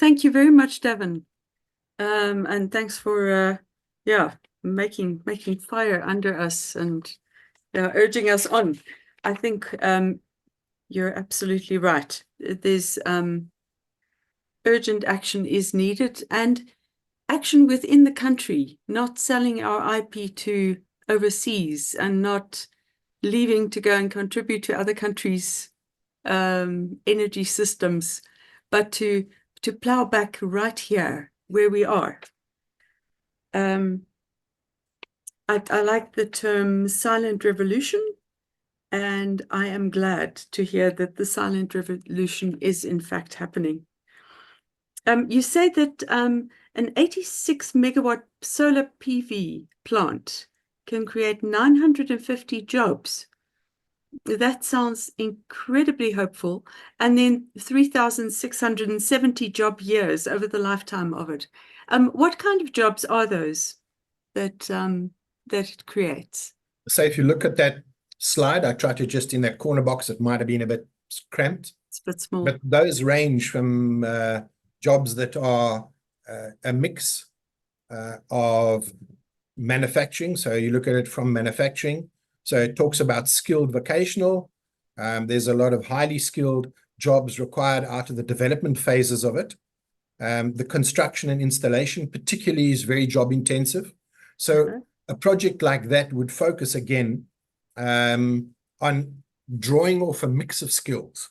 thank you very much, Davin. And thanks for making fire under us and urging us on. I think you're absolutely right. There's urgent action is needed, and action within the country, not selling our IP to overseas and not leaving to go and contribute to other countries' energy systems, but to plow back right here where we are. I like the term silent revolution, and I am glad to hear that the silent revolution is in fact happening. You say that an 86 megawatt solar PV plant can create 950 jobs. That sounds incredibly hopeful. And then 3,670 job years over the lifetime of it. What kind of jobs are those that it creates? So if you look at that slide, I tried to just in that corner box, it might have been a bit cramped. It's a bit small. But those range from jobs that are a mix of manufacturing. So you look at it from manufacturing. So it talks about skilled vocational. There's a lot of highly skilled jobs required out of the development phases of it. The construction and installation particularly is very job intensive. So a project like that would focus again on drawing off a mix of skills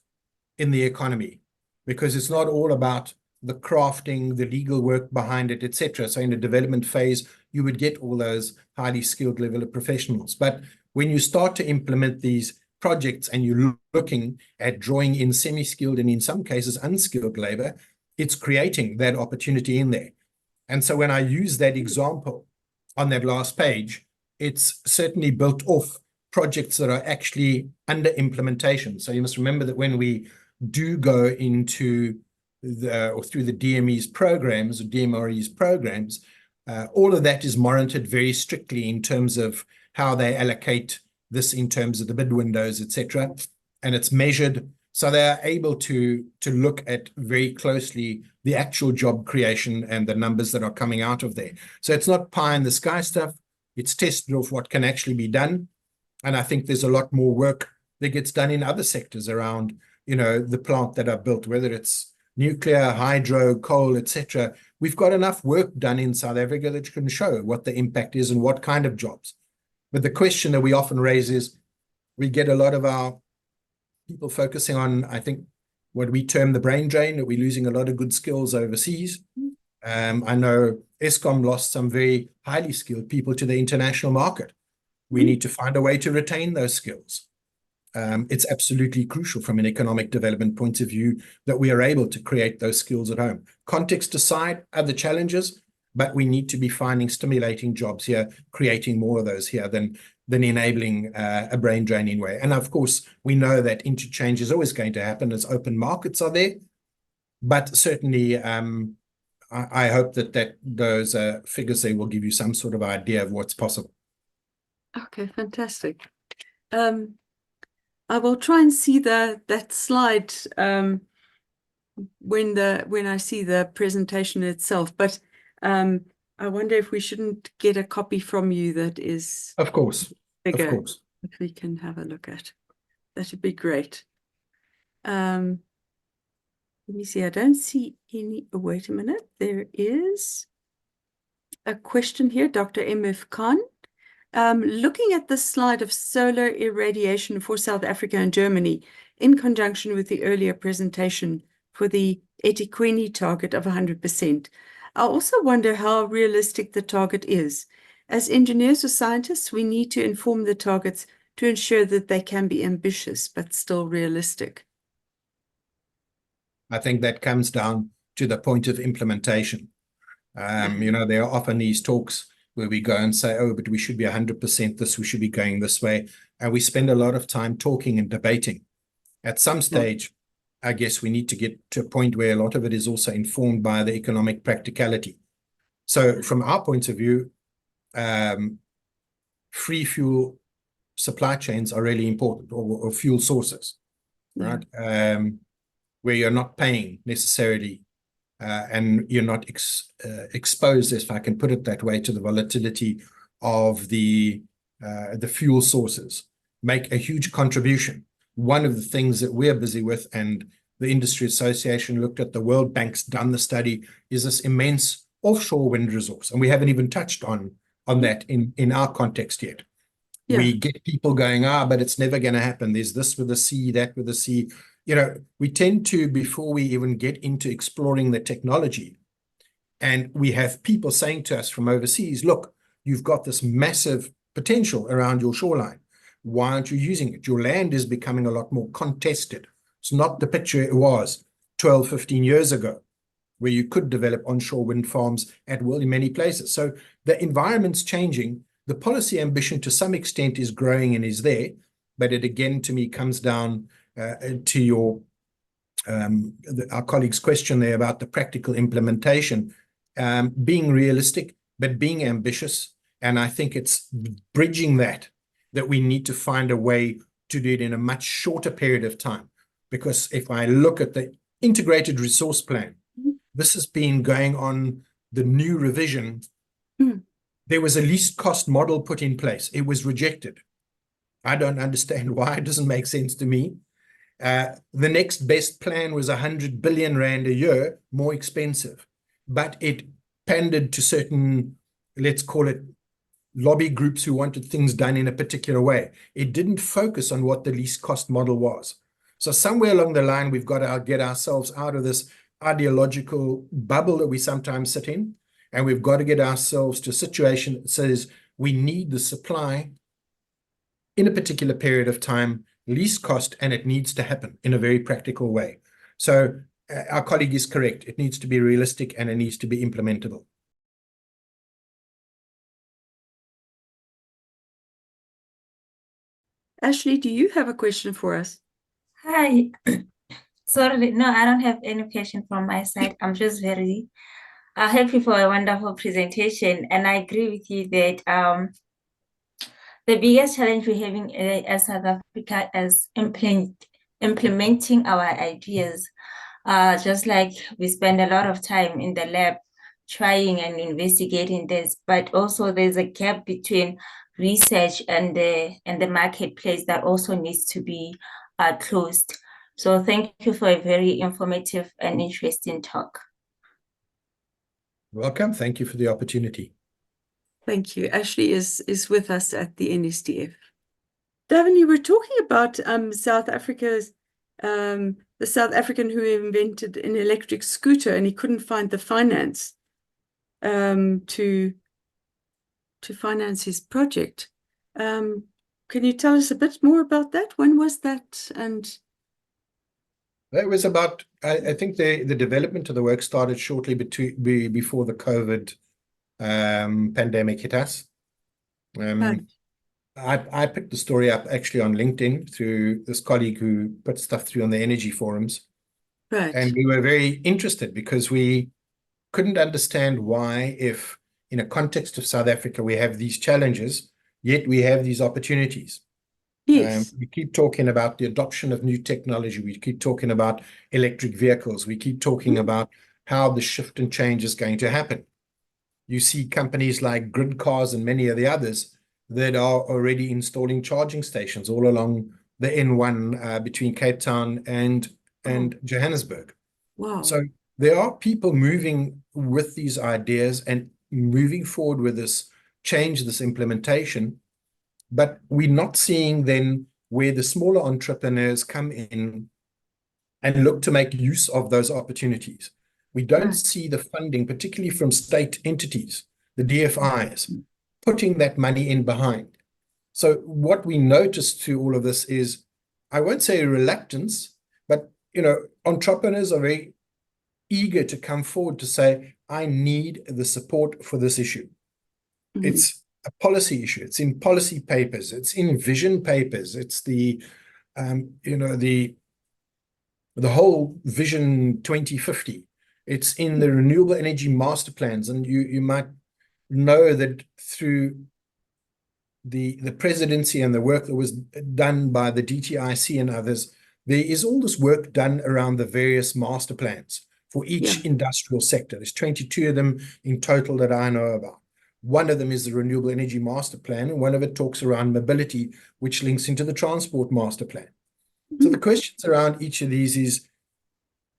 in the economy, because it's not all about the crafting, the legal work behind it, etc. So in the development phase, you would get all those highly skilled level of professionals. But when you start to implement these projects and you're looking at drawing in semi-skilled and in some cases unskilled labor, it's creating that opportunity in there. And so when I use that example on that last page, it's certainly built off projects that are actually under implementation. So you must remember that when we do go into or through the DME's programs or DMRE's programs, all of that is monitored very strictly in terms of how they allocate this in terms of the bid windows, etc. And it's measured. So they are able to look at very closely the actual job creation and the numbers that are coming out of there. So it's not pie in the sky stuff. It's tested off what can actually be done. And I think there's a lot more work that gets done in other sectors around, the plant that are built, whether it's nuclear, hydro, coal, etc. We've got enough work done in South Africa that can show what the impact is and what kind of jobs. But the question that we often raise is, we get a lot of our people focusing on, I think, what we term the brain drain, that we're losing a lot of good skills overseas. I know Eskom lost some very highly skilled people to the international market. We need to find a way to retain those skills. It's absolutely crucial from an economic development point of view that we are able to create those skills at home. Context aside, other challenges, but we need to be finding stimulating jobs here, creating more of those here than enabling a brain draining way. And of course, we know that interchange is always going to happen as open markets are there. But certainly, I hope that those figures there will give you some sort of idea of what's possible. Okay, fantastic. I will try and see that slide when I see the presentation itself. But I wonder if we shouldn't get a copy from you that is of course bigger, of course, that we can have a look at. That would be great. Let me see. I don't see any. Oh, wait a minute. There is a question here, Dr. M.F. Khan. Looking at the slide of solar irradiation for South Africa and Germany, in conjunction with the earlier presentation for the eThekwini target of 100%, I also wonder how realistic the target is. As engineers or scientists, we need to inform the targets to ensure that they can be ambitious but still realistic. I think that comes down to the point of implementation. There are often these talks where we go and say, oh, but we should be 100% this, we should be going this way. And we spend a lot of time talking and debating. At some stage, I guess we need to get to a point where a lot of it is also informed by the economic practicality. So from our point of view, free fuel supply chains are really important, or fuel sources, right? Where you're not paying necessarily and you're not exposed, if I can put it that way, to the volatility of the fuel sources, make a huge contribution. One of the things that we're busy with, and the industry association looked at, the World Bank's done the study, is this immense offshore wind resource, and we haven't even touched on that in our context yet. Yeah. We get people going, but it's never going to happen. There's this with the sea, that with the sea. You know, we tend to, before we even get into exploring the technology, and we have people saying to us from overseas, look, you've got this massive potential around your shoreline. Why aren't you using it? Your land is becoming a lot more contested. It's not the picture it was 12, 15 years ago, where you could develop onshore wind farms at will in many places. So the environment's changing. The policy ambition to some extent is growing and is there, but it again, to me, comes down to your our colleague's question there about the practical implementation, being realistic, but being ambitious. And I think it's bridging that we need to find a way to do it in a much shorter period of time. Because if I look at the integrated resource plan, this has been going on the new revision. There was a least cost model put in place. It was rejected. I don't understand why. It doesn't make sense to me. The next best plan was 100 billion rand a year, more expensive. But it pandered to certain, let's call it, lobby groups who wanted things done in a particular way. It didn't focus on what the least cost model was. So somewhere along the line, we've got to get ourselves out of this ideological bubble that we sometimes sit in. And we've got to get ourselves to a situation that says we need the supply in a particular period of time, least cost, and it needs to happen in a very practical way. So our colleague is correct. It needs to be realistic and it needs to be implementable. Ashley, do you have a question for us? Hi. Sorry, no, I don't have any question from my side. I'm just very happy for a wonderful presentation. And I agree with you that the biggest challenge we're having as South Africa is implementing our ideas. Just like we spend a lot of time in the lab trying and investigating this, but also there's a gap between research and the marketplace that also needs to be closed. So thank you for a very informative and interesting talk. Welcome. Thank you for the opportunity. Thank you. Ashley is with us at the NSDF. Davin, you were talking about South Africa's, the South African who invented an electric scooter, and he couldn't find the finance to finance his project. Can you tell us a bit more about that? When was that? And that was about, I think the development of the work started shortly before the COVID pandemic hit us. I picked the story up actually on LinkedIn through this colleague who put stuff through on the energy forums. Right. And we were very interested because we couldn't understand why, if in a context of South Africa, we have these challenges, yet we have these opportunities. Yes. We keep talking about the adoption of new technology. We keep talking about electric vehicles. We keep talking about how the shift and change is going to happen. You see companies like Grid Cars and many of the others that are already installing charging stations all along the N1 between Cape Town and Johannesburg. Wow. So there are people moving with these ideas and moving forward with this change, this implementation, but we're not seeing then where the smaller entrepreneurs come in and look to make use of those opportunities. We don't see the funding, particularly from state entities, the DFIs, putting that money in behind. So what we noticed through all of this is, I won't say a reluctance, but entrepreneurs are very eager to come forward to say, I need the support for this issue. It's a policy issue. It's in policy papers. It's in vision papers. It's the whole Vision 2050. It's in the renewable energy master plans. And you might know that through the presidency and the work that was done by the DTIC and others, there is all this work done around the various master plans for each industrial sector. There's 22 of them in total that I know about. One of them is the Renewable Energy Master Plan, and one of it talks around mobility, which links into the Transport Master Plan. So the questions around each of these is,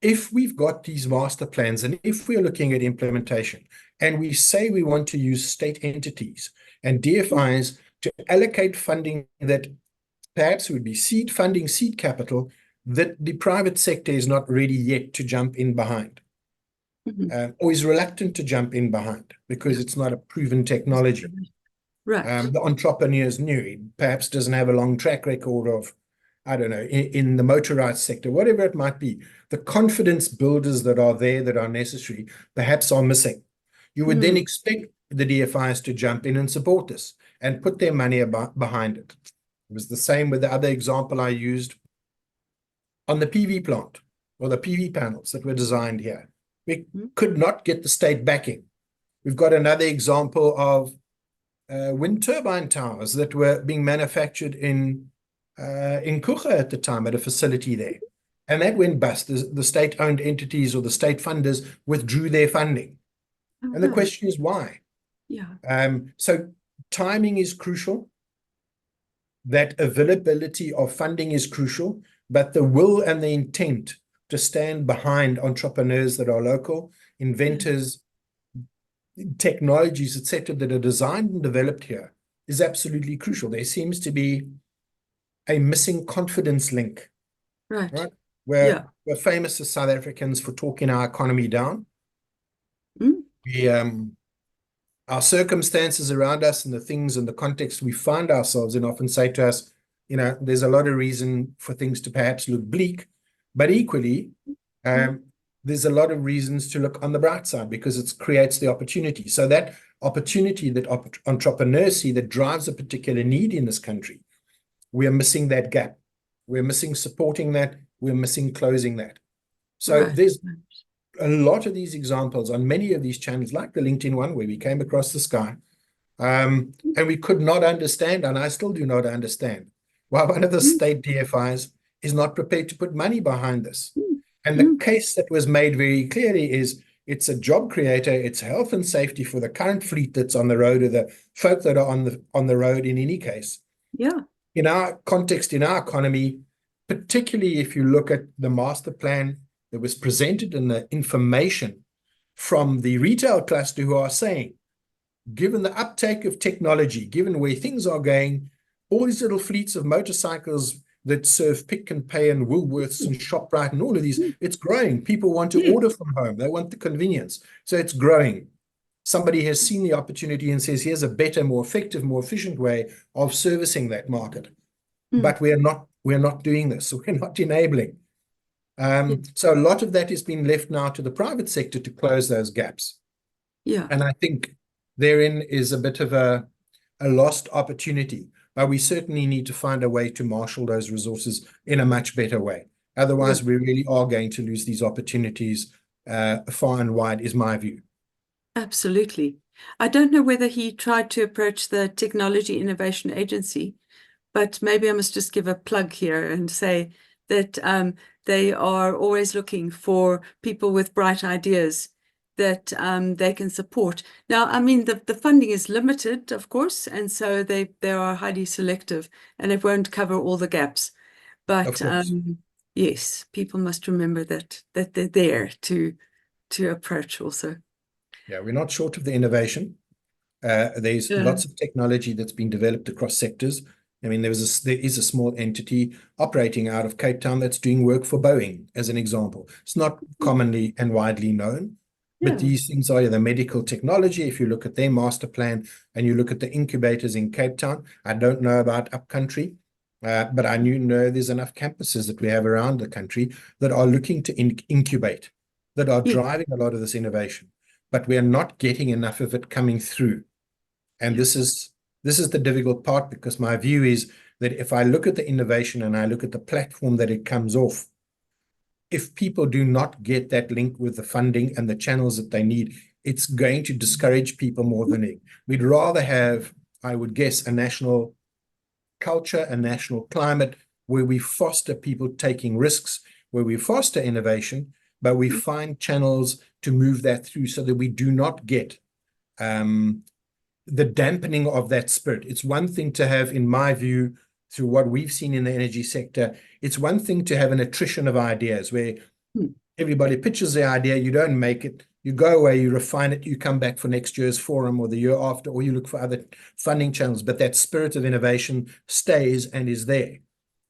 if we've got these master plans and if we're looking at implementation and we say we want to use state entities and DFIs to allocate funding that perhaps would be seed funding, seed capital, that the private sector is not ready yet to jump in behind, or is reluctant to jump in behind because it's not a proven technology. Right. The entrepreneurs knew he perhaps doesn't have a long track record of, I don't know, in the motorized sector, whatever it might be. The confidence builders that are there that are necessary perhaps are missing. You would then expect the DFIs to jump in and support this and put their money behind it. It was the same with the other example I used on the PV plant or the PV panels that were designed here. We could not get the state backing. We've got another example of wind turbine towers that were being manufactured in Kucha at the time at a facility there. And that went bust. The state-owned entities or the state funders withdrew their funding. And the question is why? So timing is crucial. That availability of funding is crucial, but the will and the intent to stand behind entrepreneurs that are local, inventors, technologies, etc., that are designed and developed here is absolutely crucial. There seems to be a missing confidence link, right? We're famous as South Africans for talking our economy down. Our circumstances around us and the things and the context we find ourselves in often say to us, you know, there's a lot of reason for things to perhaps look bleak, but equally, there's a lot of reasons to look on the bright side because it creates the opportunity. So that opportunity that entrepreneurs see that drives a particular need in this country, we are missing that gap. We're missing supporting that. We're missing closing that. So there's a lot of these examples on many of these channels, like the LinkedIn one, where we came across the sky, and we could not understand, and I still do not understand, why one of the state DFIs is not prepared to put money behind this. And the case that was made very clearly is it's a job creator, it's health and safety for the current fleet that's on the road or the folk that are on the road in any case. In our context, in our economy, particularly if you look at the master plan that was presented in the information from the retail cluster who are saying, given the uptake of technology, given where things are going, all these little fleets of motorcycles that serve Pick and Pay and Woolworths and ShopRite and all of these, it's growing. People want to order from home. They want the convenience. So it's growing. Somebody has seen the opportunity and says, here's a better, more effective, more efficient way of servicing that market. But we're not doing this. So we're not enabling. So a lot of that has been left now to the private sector to close those gaps. And I think therein is a bit of a lost opportunity, but we certainly need to find a way to marshal those resources in a much better way. Otherwise, we really are going to lose these opportunities far and wide, is my view. Absolutely. I don't know whether he tried to approach the Technology Innovation Agency, but maybe I must just give a plug here and say that they are always looking for people with bright ideas that they can support. Now, I mean, the funding is limited, of course, and so they are highly selective and it won't cover all the gaps. But yes, people must remember that they're there to approach also. Yeah, we're not short of the innovation. There's lots of technology that's been developed across sectors. I mean, there is a small entity operating out of Cape Town that's doing work for Boeing, as an example. It's not commonly and widely known, but these things are the medical technology. If you look at their master plan and you look at the incubators in Cape Town, I don't know about upcountry, but I know there's enough campuses that we have around the country that are looking to incubate, that are driving a lot of this innovation. But we are not getting enough of it coming through. And this is the difficult part, because my view is that if I look at the innovation and I look at the platform that it comes off, if people do not get that link with the funding and the channels that they need, it's going to discourage people more than it. We'd rather have, I would guess, a national culture, a national climate where we foster people taking risks, where we foster innovation, but we find channels to move that through so that we do not get the dampening of that spirit. It's one thing to have, in my view, through what we've seen in the energy sector, it's one thing to have an attrition of ideas where everybody pitches their idea, you don't make it, you go away, you refine it, you come back for next year's forum or the year after, or you look for other funding channels, but that spirit of innovation stays and is there.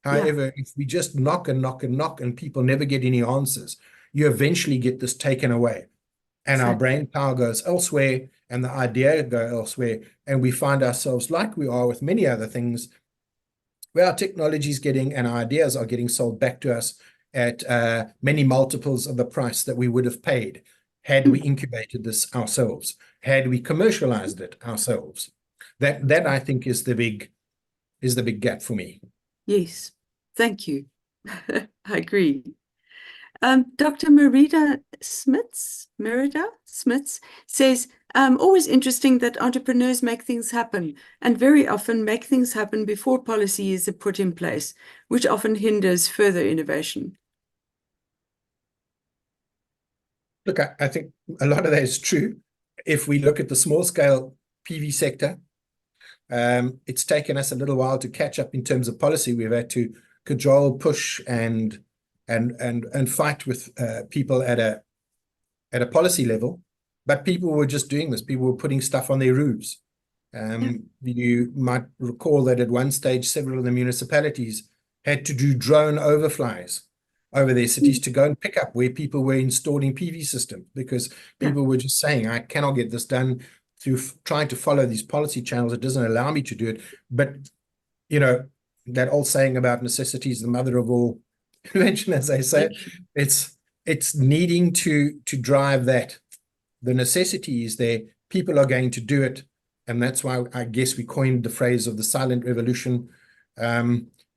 However, if we just knock and knock and knock and people never get any answers, you eventually get this taken away. And our brain power goes elsewhere and the idea goes elsewhere. And we find ourselves, like we are with many other things, where our technology is getting and our ideas are getting sold back to us at many multiples of the price that we would have paid had we incubated this ourselves, had we commercialized it ourselves. That I think is the big gap for me. Yes, thank you. I agree. Dr. Merida Smits says, always interesting that entrepreneurs make things happen and very often make things happen before policy is put in place, which often hinders further innovation. Look, I think a lot of that is true. If we look at the small scale PV sector, it's taken us a little while to catch up in terms of policy. We've had to cajole, push, and fight with people at a policy level, but people were just doing this. People were putting stuff on their roofs. You might recall that at one stage, several of the municipalities had to do drone overflies over their cities to go and pick up where people were installing PV systems, because people were just saying, I cannot get this done through trying to follow these policy channels. It doesn't allow me to do it. But, you know, that old saying about necessity is the mother of all invention, as they say. It's needing to drive that. The necessity is there. People are going to do it. And that's why I guess we coined the phrase of the silent revolution.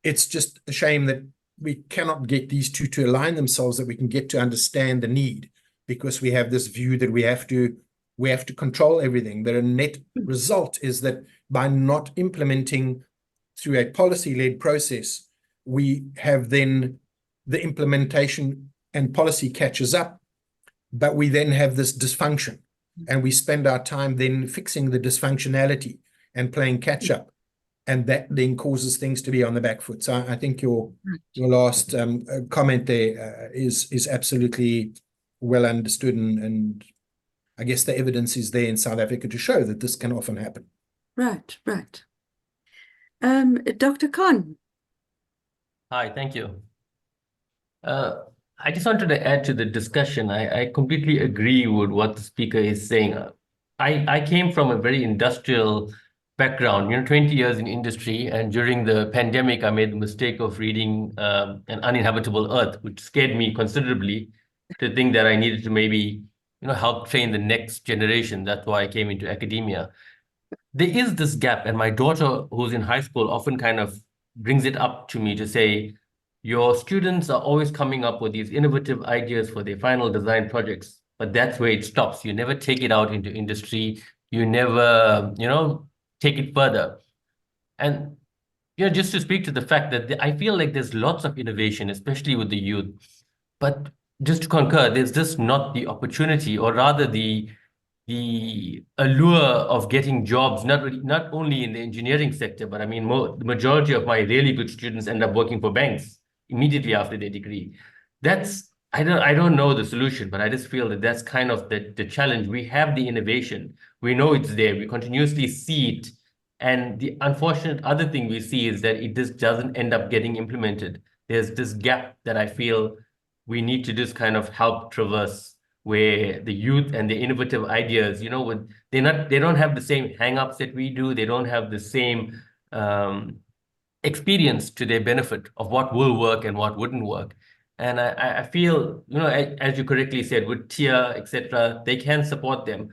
It's just a shame that we cannot get these two to align themselves, that we can get to understand the need, because we have this view that we have to control everything. The net result is that by not implementing through a policy-led process, we have then the implementation and policy catches up, but we then have this dysfunction, and we spend our time then fixing the dysfunctionality and playing catch up, and that then causes things to be on the back foot. So I think your last comment there is absolutely well understood, and I guess the evidence is there in South Africa to show that this can often happen. Right. Dr. Khan. Hi, thank you. I just wanted to add to the discussion. I completely agree with what the speaker is saying. I came from a very industrial background, 20 years in industry, and during the pandemic, I made the mistake of reading An Uninhabitable Earth, which scared me considerably to think that I needed to maybe, help train the next generation. That's why I came into academia. There is this gap, and my daughter, who's in high school, often kind of brings it up to me to say, your students are always coming up with these innovative ideas for their final design projects, but that's where it stops. You never take it out into industry. You never, take it further. And, just to speak to the fact that I feel like there's lots of innovation, especially with the youth. But just to concur, there's just not the opportunity, or rather the allure of getting jobs, not only in the engineering sector, but I mean, the majority of my really good students end up working for banks immediately after their degree. I don't know the solution, but I just feel that that's kind of the challenge. We have the innovation. We know it's there. We continuously see it. And the unfortunate other thing we see is that it just doesn't end up getting implemented. There's this gap that I feel we need to just kind of help traverse, where the youth and the innovative ideas, they don't have the same hang-ups that we do. They don't have the same experience to their benefit of what will work and what wouldn't work. And I feel, as you correctly said, with TIA, etc., they can support them.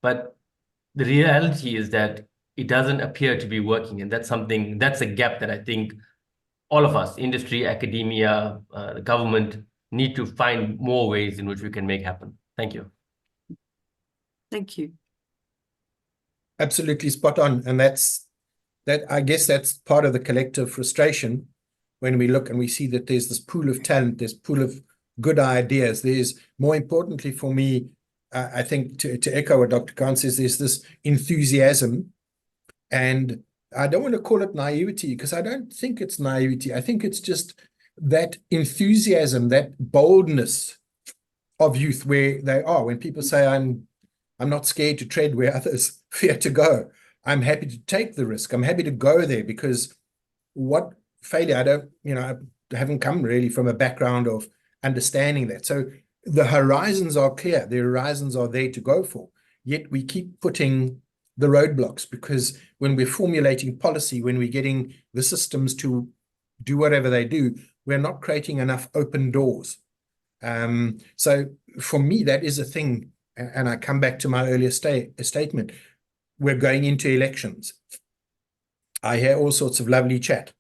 But the reality is that it doesn't appear to be working. And that's a gap that I think all of us, industry, academia, the government, need to find more ways in which we can make happen. Thank you. Thank you. Absolutely spot on. And I guess that's part of the collective frustration when we look and we see that there's this pool of talent, there's pool of good ideas. There's, more importantly for me, I think to echo what Dr. Khan says, there's this enthusiasm, and I don't want to call it naivety, because I don't think it's naivety. I think it's just that enthusiasm, that boldness of youth where they are. When people say, I'm not scared to tread where others fear to go. I'm happy to take the risk. I'm happy to go there, because what failure, I haven't come really from a background of understanding that. So the horizons are clear. The horizons are there to go for. Yet we keep putting the roadblocks, because when we're formulating policy, when we're getting the systems to do whatever they do, we're not creating enough open doors. So for me, that is a thing. And I come back to my earlier statement. We're going into elections. I hear all sorts of lovely chat.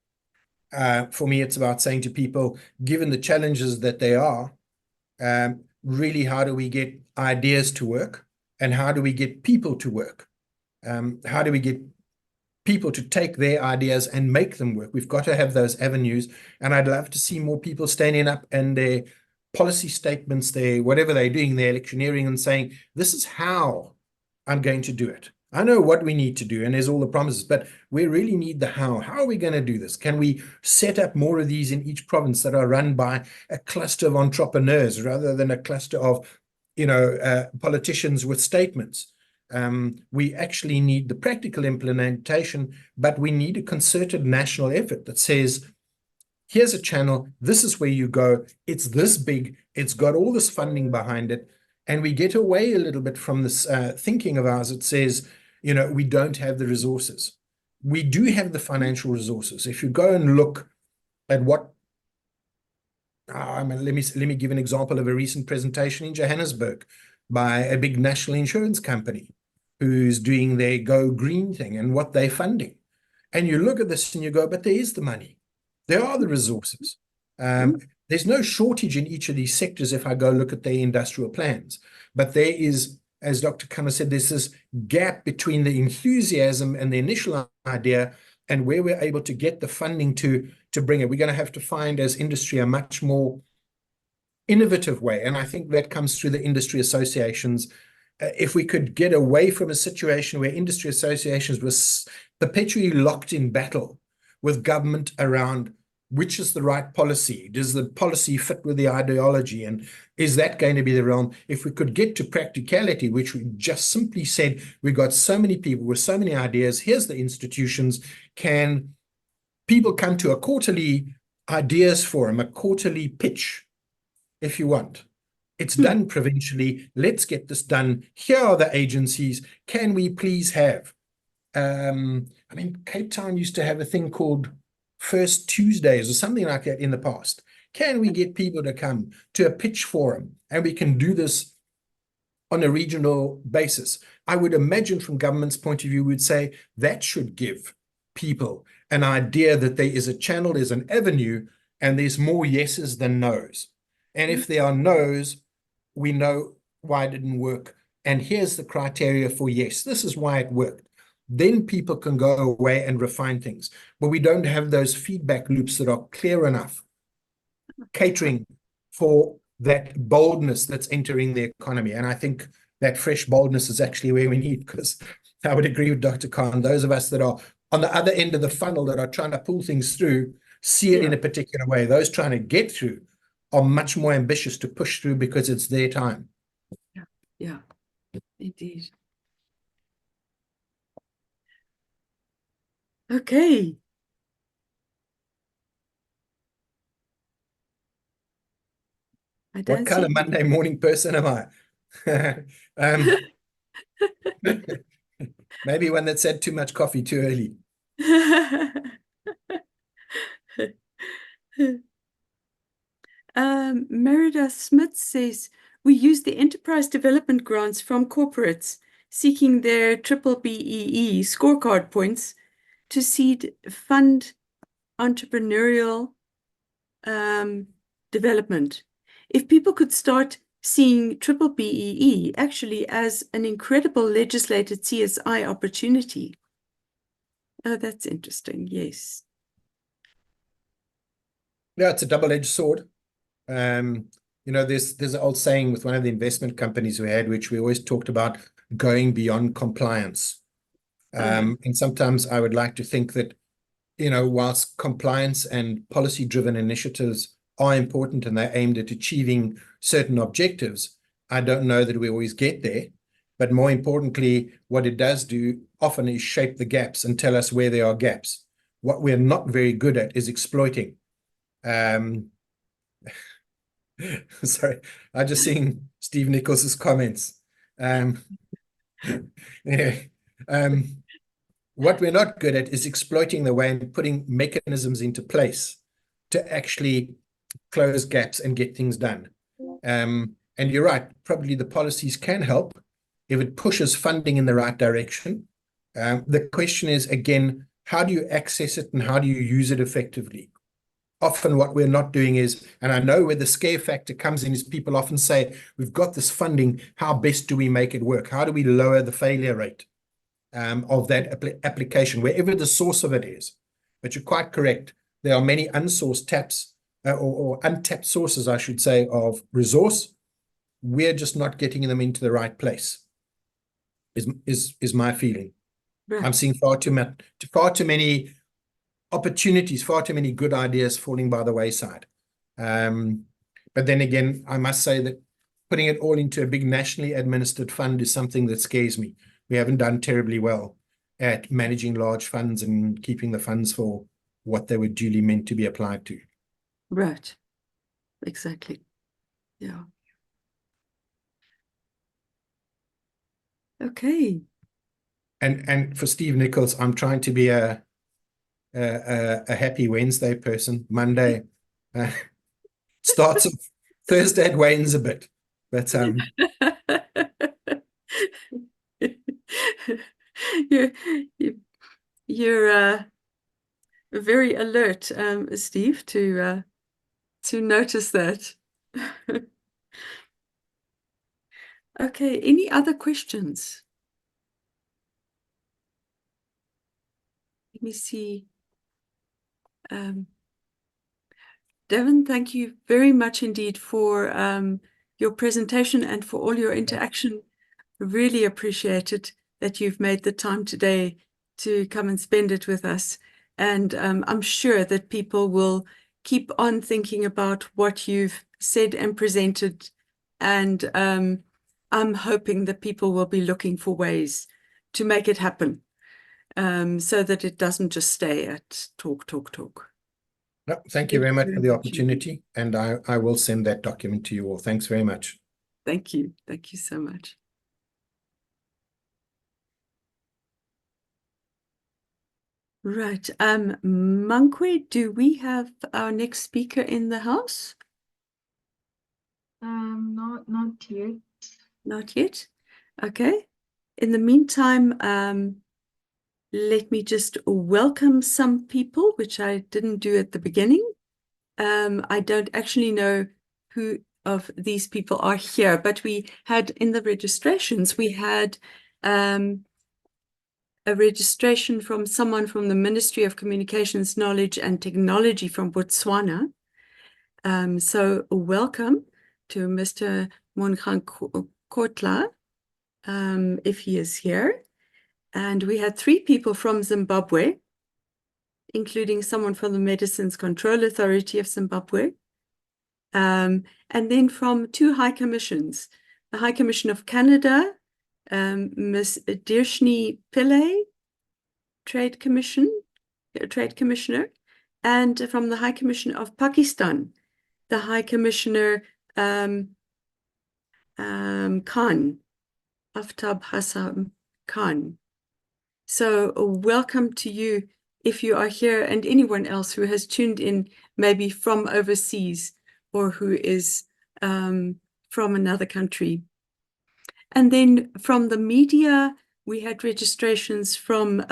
For me, it's about saying to people, given the challenges that they are, really, how do we get ideas to work? And how do we get people to work? How do we get people to take their ideas and make them work? We've got to have those avenues. And I'd love to see more people standing up and their policy statements, whatever they're doing, their electioneering, and saying, this is how I'm going to do it. I know what we need to do, and there's all the promises, but we really need the how. How are we going to do this? Can we set up more of these in each province that are run by a cluster of entrepreneurs rather than a cluster of, politicians with statements? We actually need the practical implementation, but we need a concerted national effort that says, here's a channel, this is where you go, it's this big, it's got all this funding behind it, and we get away a little bit from this thinking of ours that says, we don't have the resources. We do have the financial resources. If you go and look at what, let me give an example of a recent presentation in Johannesburg by a big national insurance company who's doing their Go Green thing and what they're funding. And you look at this and you go, but there is the money. There are the resources. There's no shortage in each of these sectors if I go look at their industrial plans. But there is, as Dr. Khanna said, there's this gap between the enthusiasm and the initial idea and where we're able to get the funding to bring it. We're going to have to find, as industry, a much more innovative way. And I think that comes through the industry associations. If we could get away from a situation where industry associations were perpetually locked in battle with government around which is the right policy, does the policy fit with the ideology, and is that going to be the realm? If we could get to practicality, which we just simply said, we got so many people with so many ideas, here's the institutions, can people come to a quarterly ideas forum, a quarterly pitch, if you want? It's done provincially. Let's get this done. Here are the agencies. Can we please have? Cape Town used to have a thing called First Tuesdays or something like that in the past. Can we get people to come to a pitch forum, and we can do this on a regional basis? I would imagine from government's point of view, we'd say that should give people an idea that there is a channel, there's an avenue, and there's more yeses than nos. And if there are no's, we know why it didn't work. And here's the criteria for yes, this is why it worked. Then people can go away and refine things. But we don't have those feedback loops that are clear enough, catering for that boldness that's entering the economy. And I think that fresh boldness is actually where we need, because I would agree with Dr. Khan. Those of us that are on the other end of the funnel that are trying to pull things through, see it in a particular way. Those trying to get through are much more ambitious to push through because it's their time. Yeah, indeed. Okay. What kind of Monday morning person am I? Maybe one that's had too much coffee too early. Merida Smith says, we use the enterprise development grants from corporates seeking their triple BEE scorecard points to seed fund entrepreneurial development. If people could start seeing triple BEE actually as an incredible legislated CSI opportunity. Oh, that's interesting. Yes. Yeah, it's a double-edged sword. you know, there's an old saying with one of the investment companies we had, which we always talked about going beyond compliance. And sometimes I would like to think that, you know, whilst compliance and policy-driven initiatives are important and they're aimed at achieving certain objectives, I don't know that we always get there. But more importantly, what it does do often is shape the gaps and tell us where there are gaps. What we're not very good at is exploiting. Sorry, I just seen Steve Nichols's comments. Anyway, what we're not good at is exploiting the way and putting mechanisms into place to actually close gaps and get things done. And you're right, probably the policies can help if it pushes funding in the right direction. The question is, again, how do you access it and how do you use it effectively? Often what we're not doing is, and I know where the scare factor comes in, is people often say, we've got this funding, how best do we make it work? How do we lower the failure rate of that application, wherever the source of it is? But you're quite correct. There are many unsourced taps or untapped sources, I should say, of resource. We're just not getting them into the right place, is my feeling. Right. I'm seeing far too many opportunities, far too many good ideas falling by the wayside. But then again, I must say that putting it all into a big nationally administered fund is something that scares me. We haven't done terribly well at managing large funds and keeping the funds for what they were duly meant to be applied to. Right. Exactly. Yeah. Okay. And for Steve Nichols, I'm trying to be a happy Wednesday person. Monday starts off, Thursday it wanes a bit, but you're very alert, Steve, to notice that. Okay, any other questions? Let me see. Davin, thank you very much indeed for your presentation and for all your interaction. Really appreciate it that you've made the time today to come and spend it with us. And I'm sure that people will keep on thinking about what you've said and presented. And I'm hoping that people will be looking for ways to make it happen so that it doesn't just stay at talk. No, thank you very much for the opportunity. And I will send that document to you all. Thanks very much. Thank you. Thank you so much. Right. Mankwe, do we have our next speaker in the house? Not yet. Not yet. Okay. In the meantime, let me just welcome some people, which I didn't do at the beginning. I don't actually know who of these people are here, but we had in the registrations, we had a registration from someone from the Ministry of Communications, Knowledge and Technology from Botswana. So welcome to Mr. Mongankotla, if he is here. And we had 3 people from Zimbabwe, including someone from the Medicines Control Authority of Zimbabwe. And then from 2 high commissions, the High Commission of Canada, Ms. Dirshni Pillay, Trade Commissioner, and from the High Commission of Pakistan, the High Commissioner Khan, Aftab Hassan Khan. So welcome to you if you are here, and anyone else who has tuned in maybe from overseas or who is from another country. And then from the media, we had registrations from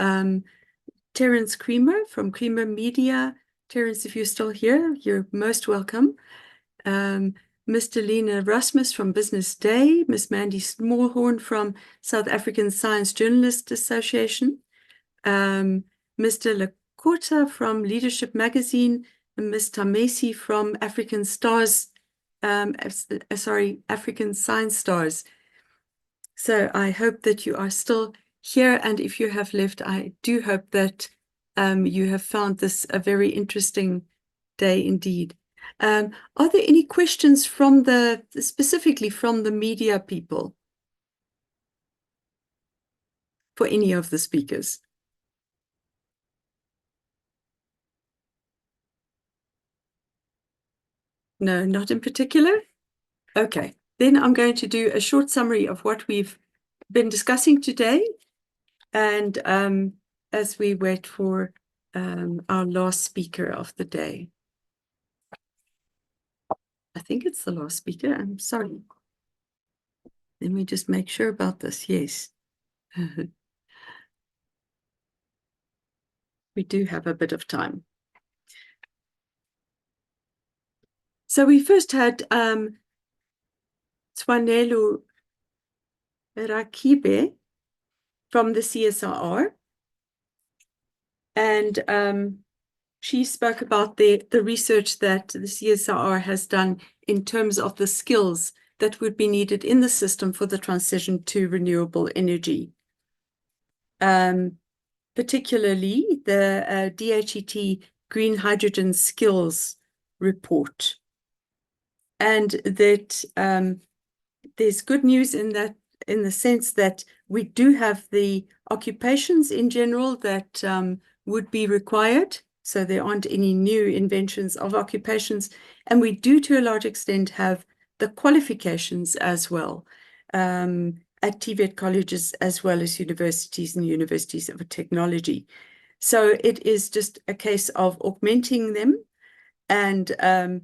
Terence Creamer from Creamer Media. Terence, if you're still here, you're most welcome. Mr. Lena Rasmus from Business Day, Ms. Mandy Smallhorn from South African Science Journalists Association, Mr. Lakota from Leadership Magazine, and Ms. Tamesi from African Stars African Science Stars. So I hope that you are still here, and if you have left, I do hope that you have found this a very interesting day indeed. Are there any questions from specifically from the media people for any of the speakers? No, not in particular? Okay, then I'm going to do a short summary of what we've been discussing today, and as we wait for our last speaker of the day. I think it's the last speaker. I'm sorry. Let me just make sure about this. Yes. We do have a bit of time. So we first had Twanelo Rakibe from the CSIR, and she spoke about the research that the CSIR has done in terms of the skills that would be needed in the system for the transition to renewable energy. Particularly the DHET Green Hydrogen Skills Report. And that there's good news in that, in the sense that we do have the occupations in general that would be required. So there aren't any new inventions of occupations. And we do, to a large extent, have the qualifications as well at TVET colleges, as well as universities and universities of technology. So it is just a case of augmenting them and a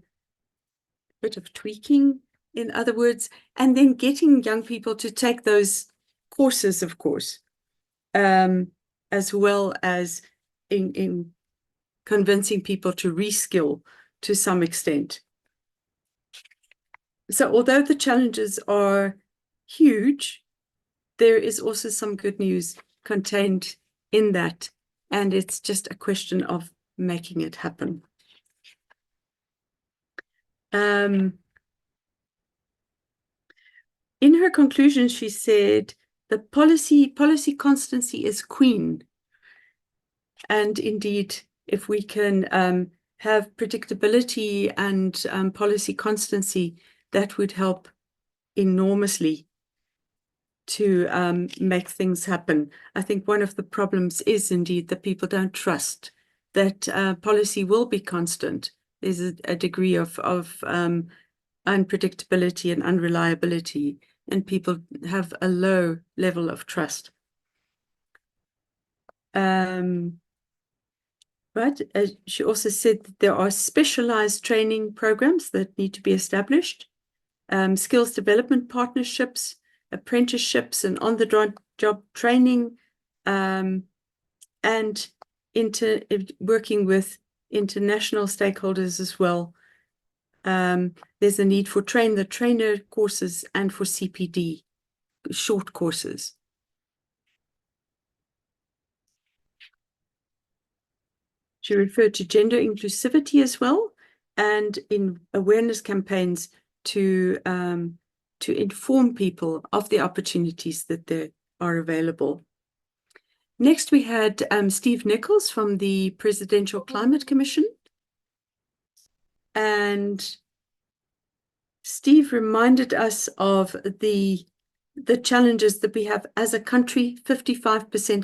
bit of tweaking, in other words, and then getting young people to take those courses, of course, as well as in convincing people to reskill to some extent. So although the challenges are huge, there is also some good news contained in that, and it's just a question of making it happen. In her conclusion, she said, the policy constancy is queen. And indeed, if we can have predictability and policy constancy, that would help enormously to make things happen. I think one of the problems is indeed that people don't trust that policy will be constant. There's a degree of unpredictability and unreliability, and people have a low level of trust. But she also said that there are specialized training programs that need to be established, skills development partnerships, apprenticeships, and on-the-job training, and working with international stakeholders as well. There's a need for train-the-trainer courses and for CPD, short courses. She referred to gender inclusivity as well, and in awareness campaigns to inform people of the opportunities that there are available. Next, we had Steve Nichols from the Presidential Climate Commission. And Steve reminded us of the challenges that we have as a country: 55%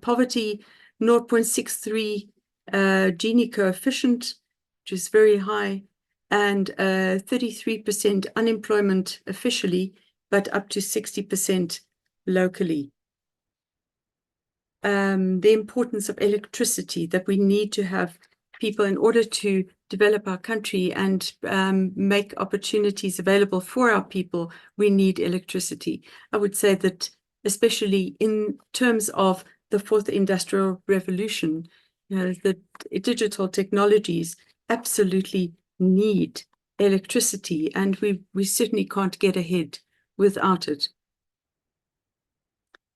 poverty, 0.63 Gini coefficient, which is very high, and 33% unemployment officially, but up to 60% locally. The importance of electricity, that we need to have people in order to develop our country and make opportunities available for our people, we need electricity. I would say that especially in terms of the fourth industrial revolution, the digital technologies absolutely need electricity, and we certainly can't get ahead without it.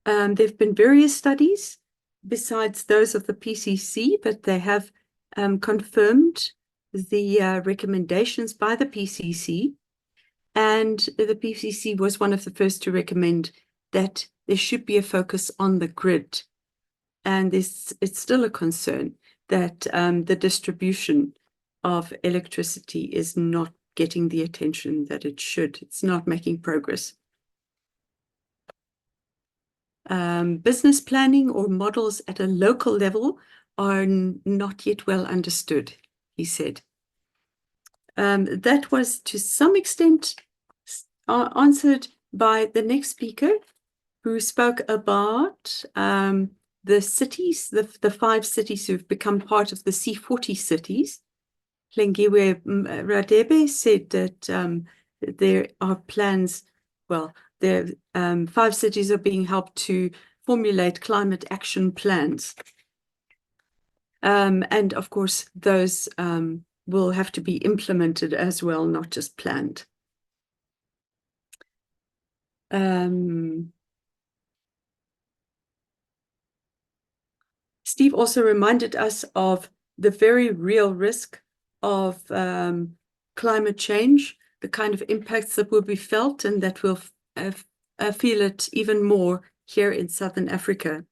There have been various studies besides those of the PCC, but they have confirmed the recommendations by the PCC And the PCC was one of the first to recommend that there should be a focus on the grid. And it's still a concern that the distribution of electricity is not getting the attention that it should. It's not making progress. Business planning or models at a local level are not yet well understood, he said. That was to some extent answered by the next speaker, who spoke about the cities, the 5 cities who've become part of the C40 cities. Hlengiwe Radebe said that there are plans, well, there 5 cities are being helped to formulate climate action plans. And of course, those will have to be implemented as well, not just planned. Steve also reminded us of the very real risk of climate change, the kind of impacts that will be felt and that we'll feel it even more here in Southern Africa.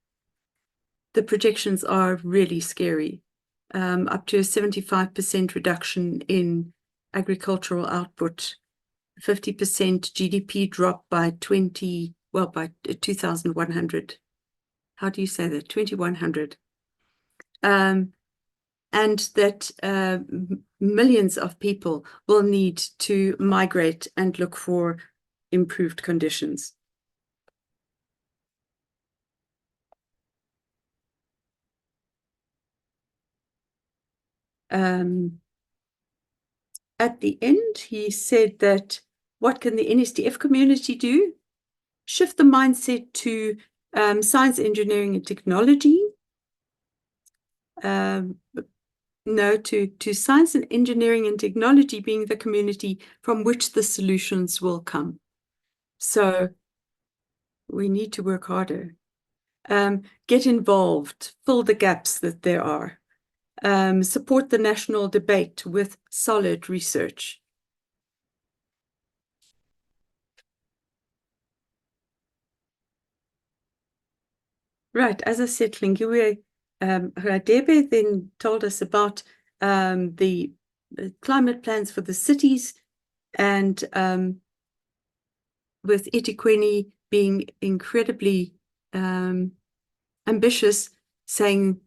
The projections are really scary, up to a 75% reduction in agricultural output, 50% GDP drop by 2100. How do you say that? 2100. And that millions of people will need to migrate and look for improved conditions. At the end, he said that what can the NSDF community do? Shift the mindset to science, engineering, and technology. No, to science and engineering and technology being the community from which the solutions will come. So we need to work harder. Get involved, fill the gaps that there are. Support the national debate with solid research. Right, as I said, Hlengiwe Radebe then told us about the climate plans for the cities, and with eThekwini being incredibly ambitious, saying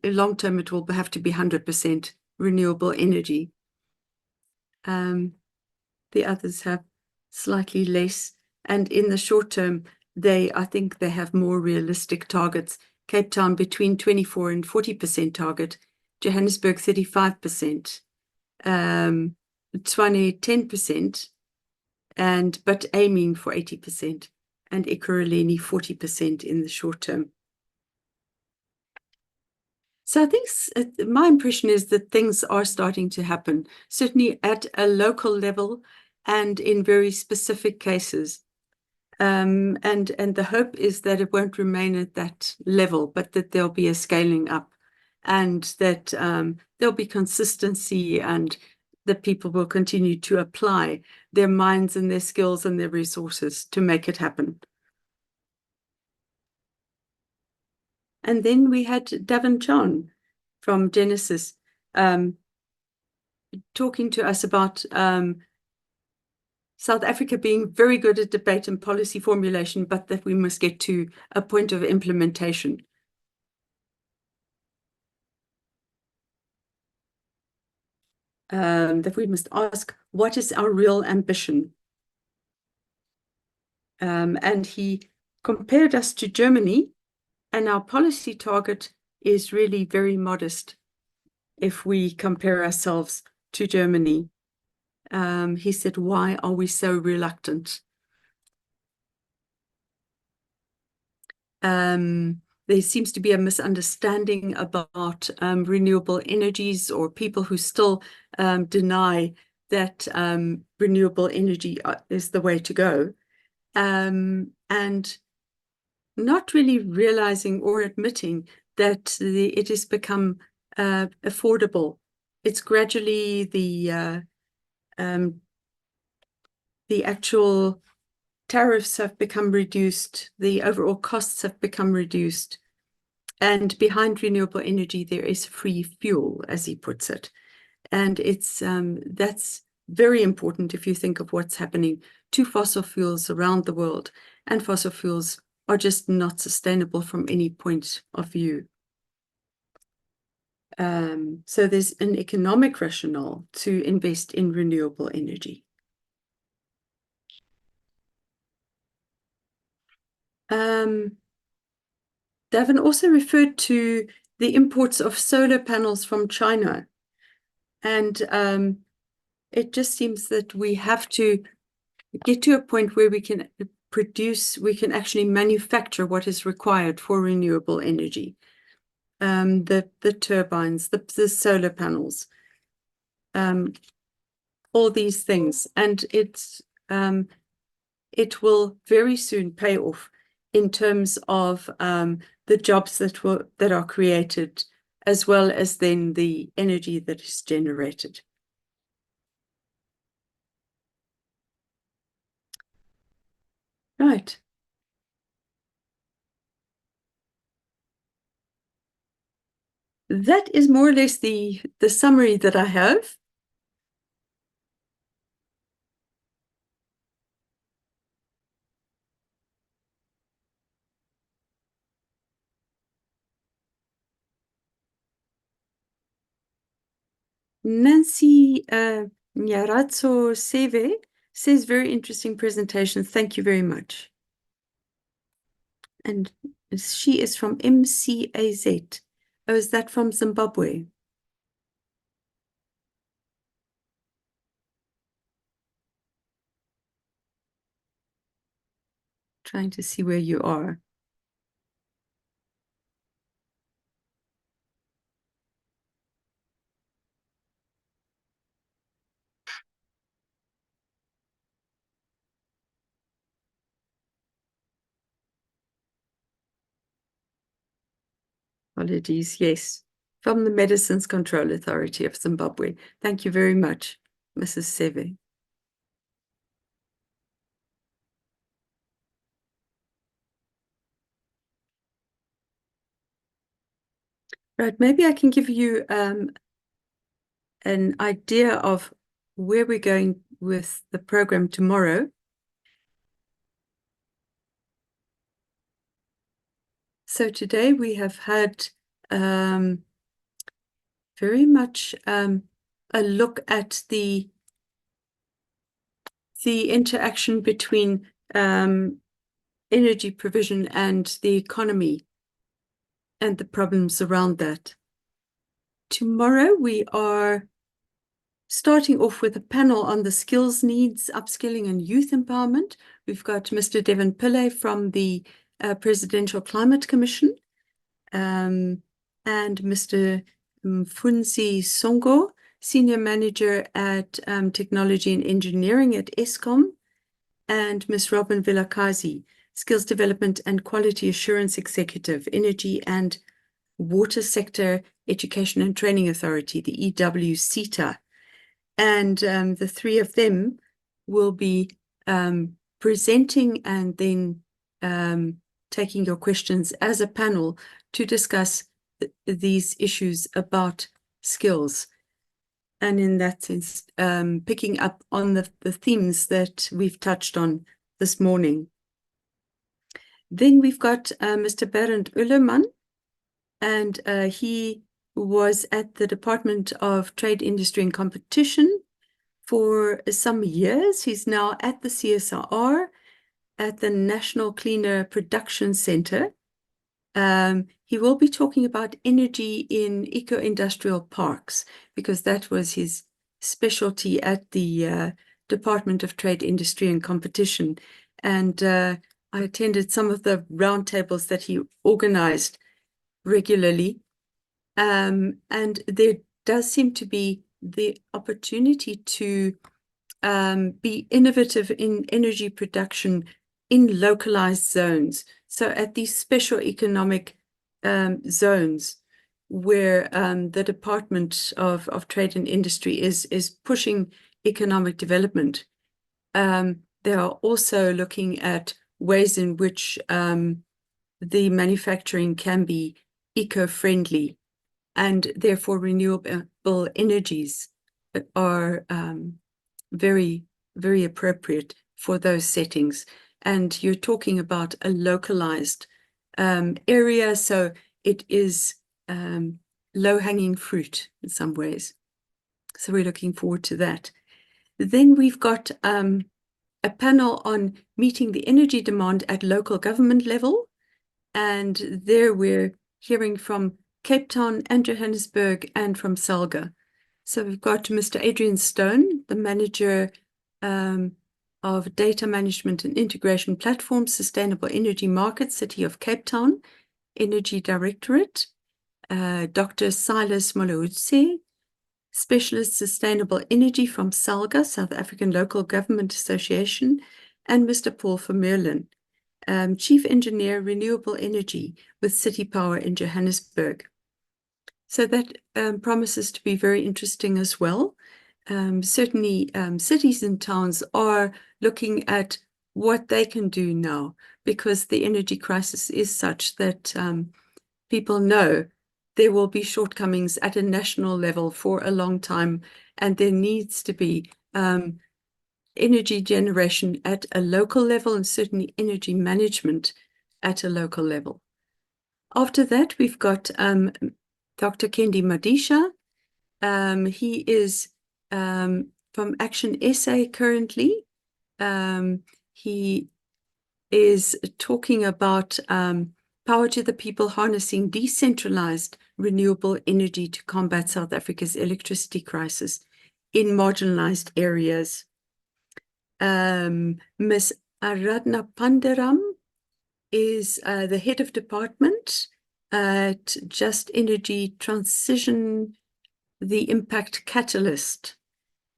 long term it will have to be 100% renewable energy. The others have slightly less, and in the short term, I think they have more realistic targets. Cape Town between 24 and 40% target, Johannesburg 35%, Tshwane 10%, but aiming for 80%, and Ekurhuleni 40% in the short term. So I think my impression is that things are starting to happen, certainly at a local level and in very specific cases. And the hope is that it won't remain at that level, but that there'll be a scaling up, and that there'll be consistency, and that people will continue to apply their minds and their skills and their resources to make it happen. And then we had Davin Chown from Genesis talking to us about South Africa being very good at debate and policy formulation, but that we must get to a point of implementation. That we must ask, what is our real ambition? And he compared us to Germany, and our policy target is really very modest if we compare ourselves to Germany. He said, why are we so reluctant? There seems to be a misunderstanding about renewable energies, or people who still deny that renewable energy is the way to go, and not really realizing or admitting that it has become affordable. It's gradually the the actual tariffs have become reduced, the overall costs have become reduced, and behind renewable energy there is free fuel, as he puts it. And it's that's very important if you think of what's happening to fossil fuels around the world, and fossil fuels are just not sustainable from any point of view. So there's an economic rationale to invest in renewable energy. Davin also referred to the imports of solar panels from China. And it just seems that we have to get to a point where we can actually manufacture what is required for renewable energy. The turbines, the solar panels, all these things. And it will very soon pay off in terms of the jobs that are created, as well as then the energy that is generated. Right. That is more or less the summary that I have. Nancy Nyaratso Seve says, very interesting presentation. Thank you very much. And she is from MCAZ. Oh, is that from Zimbabwe? Trying to see where you are. Apologies, yes. From the Medicines Control Authority of Zimbabwe. Thank you very much, Mrs. Seve. Right, maybe I can give you an idea of where we're going with the program tomorrow. So today we have had very much a look at the interaction between energy provision and the economy and the problems around that. Tomorrow we are starting off with a panel on the skills needs, upskilling and youth empowerment. We've got Mr. Davin Pillay from the Presidential Climate Commission, and Mr. Mfunzi Songo, Senior Manager at Technology and Engineering at Eskom, and Ms. Robin Vilakazi, Skills Development and Quality Assurance Executive, Energy and Water Sector Education and Training Authority, the EWCETA. And the three of them will be presenting and then taking your questions as a panel to discuss these issues about skills. And in that sense, picking up on the themes that we've touched on this morning. Then we've got Mr. Bernd Ullerman, and he was at the Department of Trade, Industry and Competition for some years. He's now at the CSIR at the National Cleaner Production Center. He will be talking about energy in eco-industrial parks, because that was his specialty at the Department of Trade, Industry and Competition. And I attended some of the roundtables that he organized regularly. And there does seem to be the opportunity to be innovative in energy production in localized zones. So at these special economic zones where the Department of Trade and Industry is pushing economic development. They are also looking at ways in which the manufacturing can be eco-friendly, and therefore renewable energies are very, very appropriate for those settings. And you're talking about a localized area, so it is low-hanging fruit in some ways. So we're looking forward to that. Then we've got a panel on meeting the energy demand at local government level. And there we're hearing from Cape Town and Johannesburg and from Salga. So we've got Mr. Adrian Stone, the manager of Data Management and Integration Platform, Sustainable Energy Market, City of Cape Town, Energy Directorate, Dr. Silas Molodze, Specialist Sustainable Energy from SALGA, South African Local Government Association, and Mr. Paul Vermeulen, Chief Engineer, Renewable Energy with City Power in Johannesburg. So that promises to be very interesting as well. Certainly, cities and towns are looking at what they can do now, because the energy crisis is such that people know there will be shortcomings at a national level for a long time, and there needs to be energy generation at a local level, and certainly energy management at a local level. After that, we've got Dr. Kendi Madisha. He is from Action SA currently. He is talking about power to the people, harnessing decentralized renewable energy to combat South Africa's electricity crisis in marginalized areas. Ms. Aradhna Pandaram is the head of department at Just Energy Transition, the Impact Catalyst,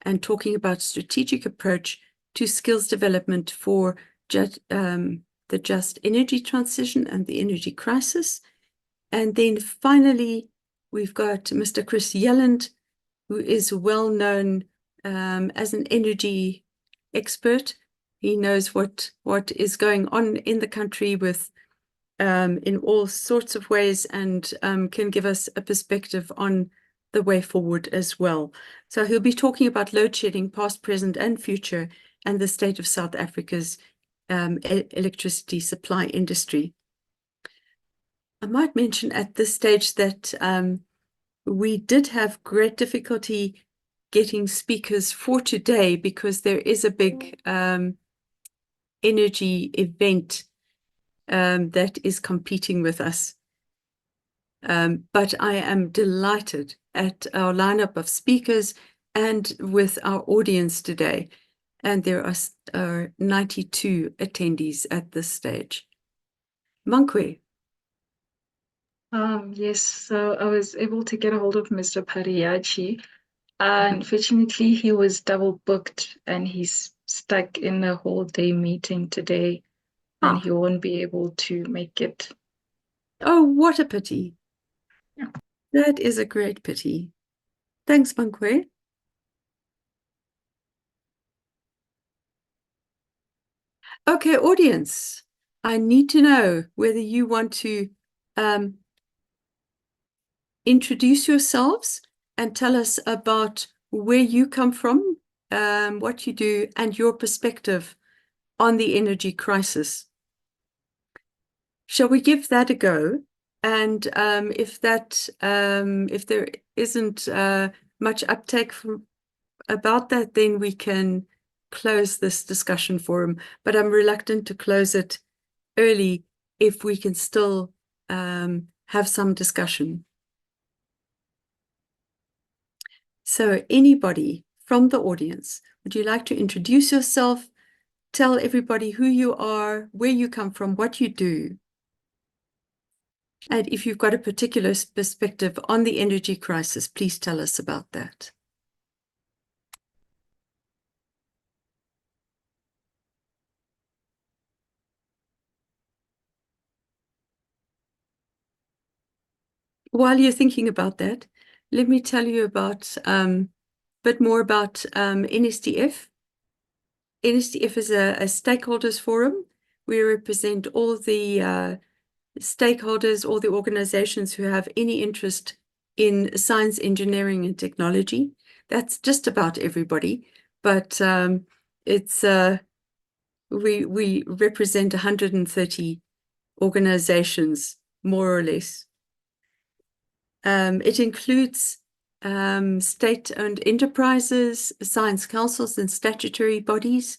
and talking about strategic approach to skills development for the just energy transition and the energy crisis. And then finally, we've got Mr. Chris Yelland, who is well known as an energy expert. He knows what is going on in the country with in all sorts of ways, and can give us a perspective on the way forward as well. So he'll be talking about load shedding, past, present, and future, and the state of South Africa's electricity supply industry. I might mention at this stage that we did have great difficulty getting speakers for today, because there is a big energy event that is competing with us. But I am delighted at our lineup of speakers and with our audience today. And there are 92 attendees at this stage. Mankwe. Yes, so I was able to get a hold of Mr. Pariachi. Unfortunately, he was double booked and he's stuck in a whole day meeting today, and he won't be able to make it. Oh, what a pity. Yeah. That is a great pity. Thanks, Mankwe. Okay, audience, I need to know whether you want to introduce yourselves and tell us about where you come from, what you do, and your perspective on the energy crisis. Shall we give that a go? And if there isn't much uptake about that, then we can close this discussion forum. But I'm reluctant to close it early if we can still have some discussion. So anybody from the audience, would you like to introduce yourself, tell everybody who you are, where you come from, what you do? And if you've got a particular perspective on the energy crisis, please tell us about that. While you're thinking about that, let me tell you about a bit more about NSDF. NSTF is a stakeholders forum. We represent all the stakeholders, all the organizations who have any interest in science, engineering, and technology. That's just about everybody, but it's we represent 130 organizations, more or less. It includes state-owned enterprises, science councils and statutory bodies,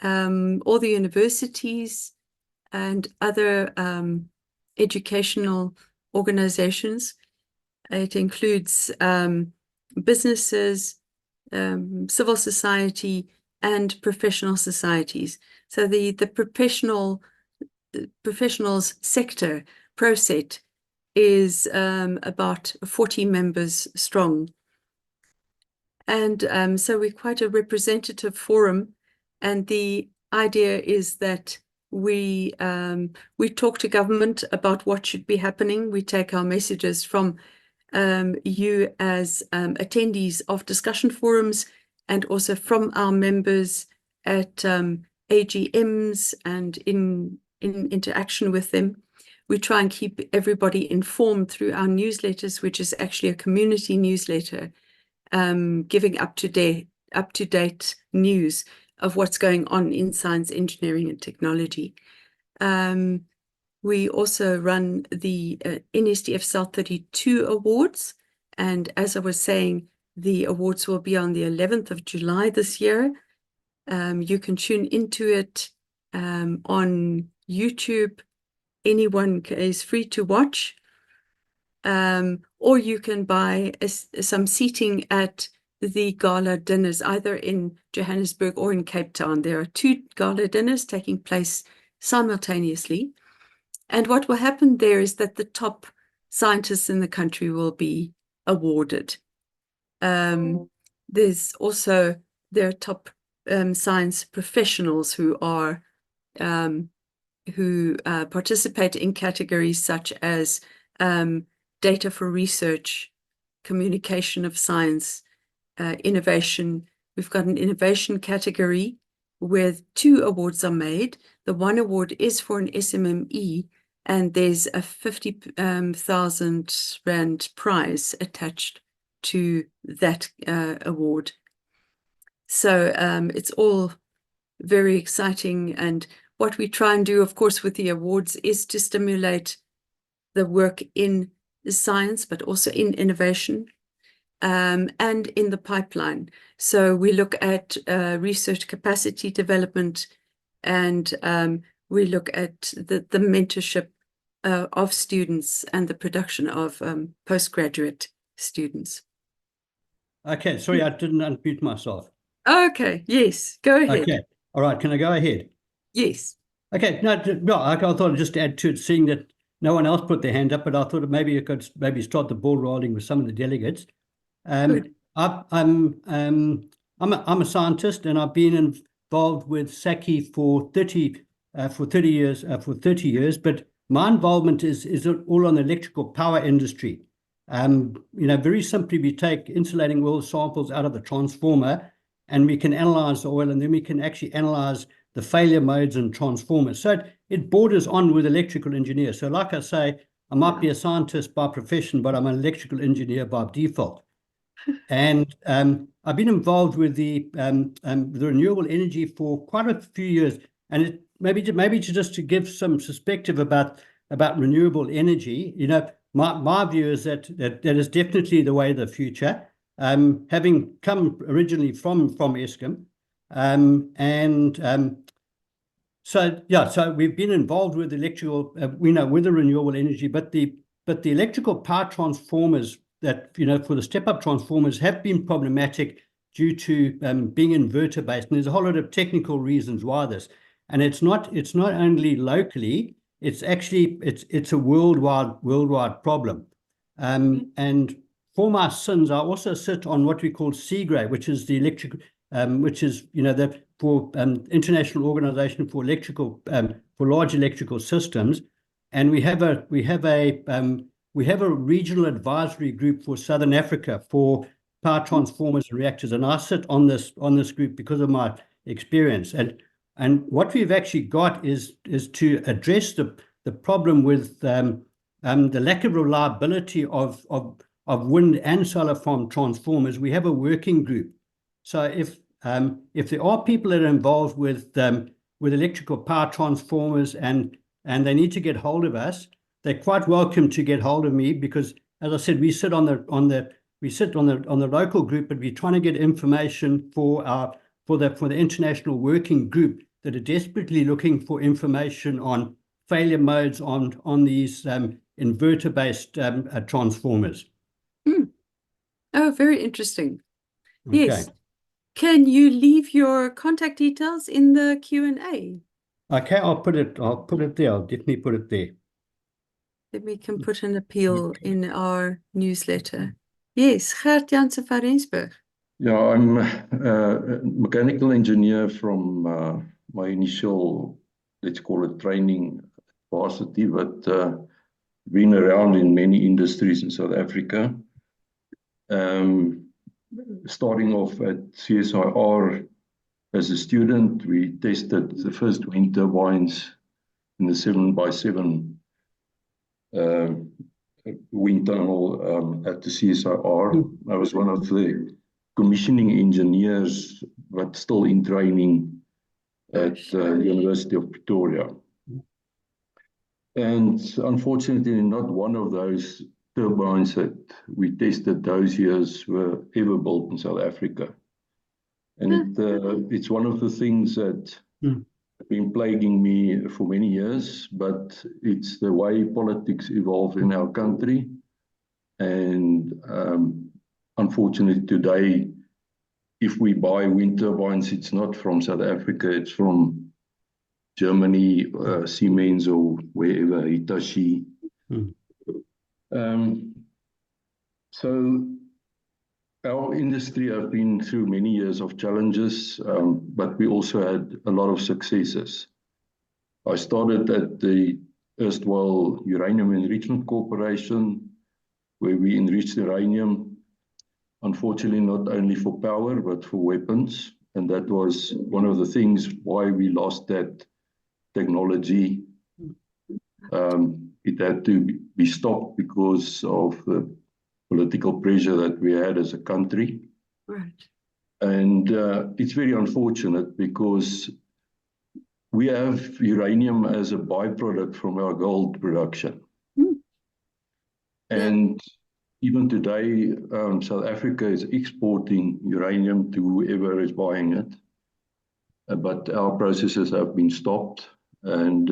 all the universities and other educational organizations. It includes businesses, civil society, and professional societies. So the professionals sector, ProSet, is about 40 members strong. And so we're quite a representative forum, and the idea is that we talk to government about what should be happening. We take our messages from you as attendees of discussion forums, and also from our members at AGMs and in interaction with them. We try and keep everybody informed through our newsletters, which is actually a community newsletter, giving up-to-date news of what's going on in science, engineering, and technology. We also run the NSTF South 32 Awards, and as I was saying, the awards will be on the 11th of July this year. You can tune into it on YouTube. Anyone is free to watch, or you can buy some seating at the gala dinners, either in Johannesburg or in Cape Town. There are 2 gala dinners taking place simultaneously. And what will happen there is that the top scientists in the country will be awarded. There's also their top science professionals who are participate in categories such as data for research, communication of science, innovation. We've got an innovation category where 2 awards are made. The one award is for an SMME, and there's a 50,000 Rand prize attached to that award. So it's all very exciting, and what we try and do, of course, with the awards is to stimulate the work in science, but also in innovation, and in the pipeline. So we look at research capacity development, and we look at the mentorship of students and the production of postgraduate students. Okay, sorry, I didn't unmute myself. Okay, yes, go ahead. Okay, all right, can I go ahead? Yes. Okay, no, I thought I'd just add to it, seeing that no one else put their hand up, but I thought maybe you could start the ball rolling with some of the delegates. Good. I'm a scientist, and I've been involved with SACI for 30 years, but my involvement is all on the electrical power industry. Very simply, we take insulating oil samples out of the transformer, and we can analyze the oil, and then we can actually analyze the failure modes and transformers. So it borders on with electrical engineer. So like I say, I might be a scientist by profession, but I'm an electrical engineer by default. And I've been involved with the renewable energy for quite a few years. And maybe just to give some perspective about renewable energy, my view is that is definitely the way of the future. Having come originally from Eskom, so we've been involved with electrical, with the renewable energy, but the electrical power transformers that for the step-up transformers have been problematic due to being inverter based, and there's a whole lot of technical reasons why this. And it's not only locally, it's actually it's a worldwide problem. And for my sins, I also sit on what we call CGRA, which is the electric, which is for International Organization for Large Electrical Systems, and we have a regional advisory group for Southern Africa for power transformers and reactors, and I sit on this group because of my experience. And what we've actually got is to address the problem with the lack of reliability of wind and solar farm transformers. We have a working group. So if there are people that are involved with electrical power transformers and they need to get hold of us, they're quite welcome to get hold of me, because, as I said, we sit on the local group, but we're trying to get information for the international working group that are desperately looking for information on failure modes on these inverter-based transformers. Oh, very interesting. Okay. Yes. Can you leave your contact details in the Q&A? Okay, I'll put it there. I'll definitely put it there. Then we can put an appeal in our newsletter. Yes, Gert Jansen van Rensburg. Yeah, I'm a mechanical engineer from my initial, let's call it, training varsity, but been around in many industries in South Africa. Starting off at CSIR as a student, we tested the first wind turbines in the 7x7 wind tunnel at the CSIR. I was one of the commissioning engineers, but still in training at the University of Pretoria. And unfortunately, not one of those turbines that we tested those years were ever built in South Africa. And it's one of the things that have been plaguing me for many years, but it's the way politics evolve in our country. And unfortunately today, if we buy wind turbines, it's not from South Africa, it's from Germany, Siemens, or wherever, Hitachi. So our industry have been through many years of challenges, but we also had a lot of successes. I started at the erstwhile Uranium Enrichment Corporation, where we enriched uranium, unfortunately not only for power, but for weapons. And that was one of the things why we lost that technology. It had to be stopped because of the political pressure that we had as a country. Right. And it's very unfortunate because we have uranium as a byproduct from our gold production. And even today, South Africa is exporting uranium to whoever is buying it. But our processes have been stopped. And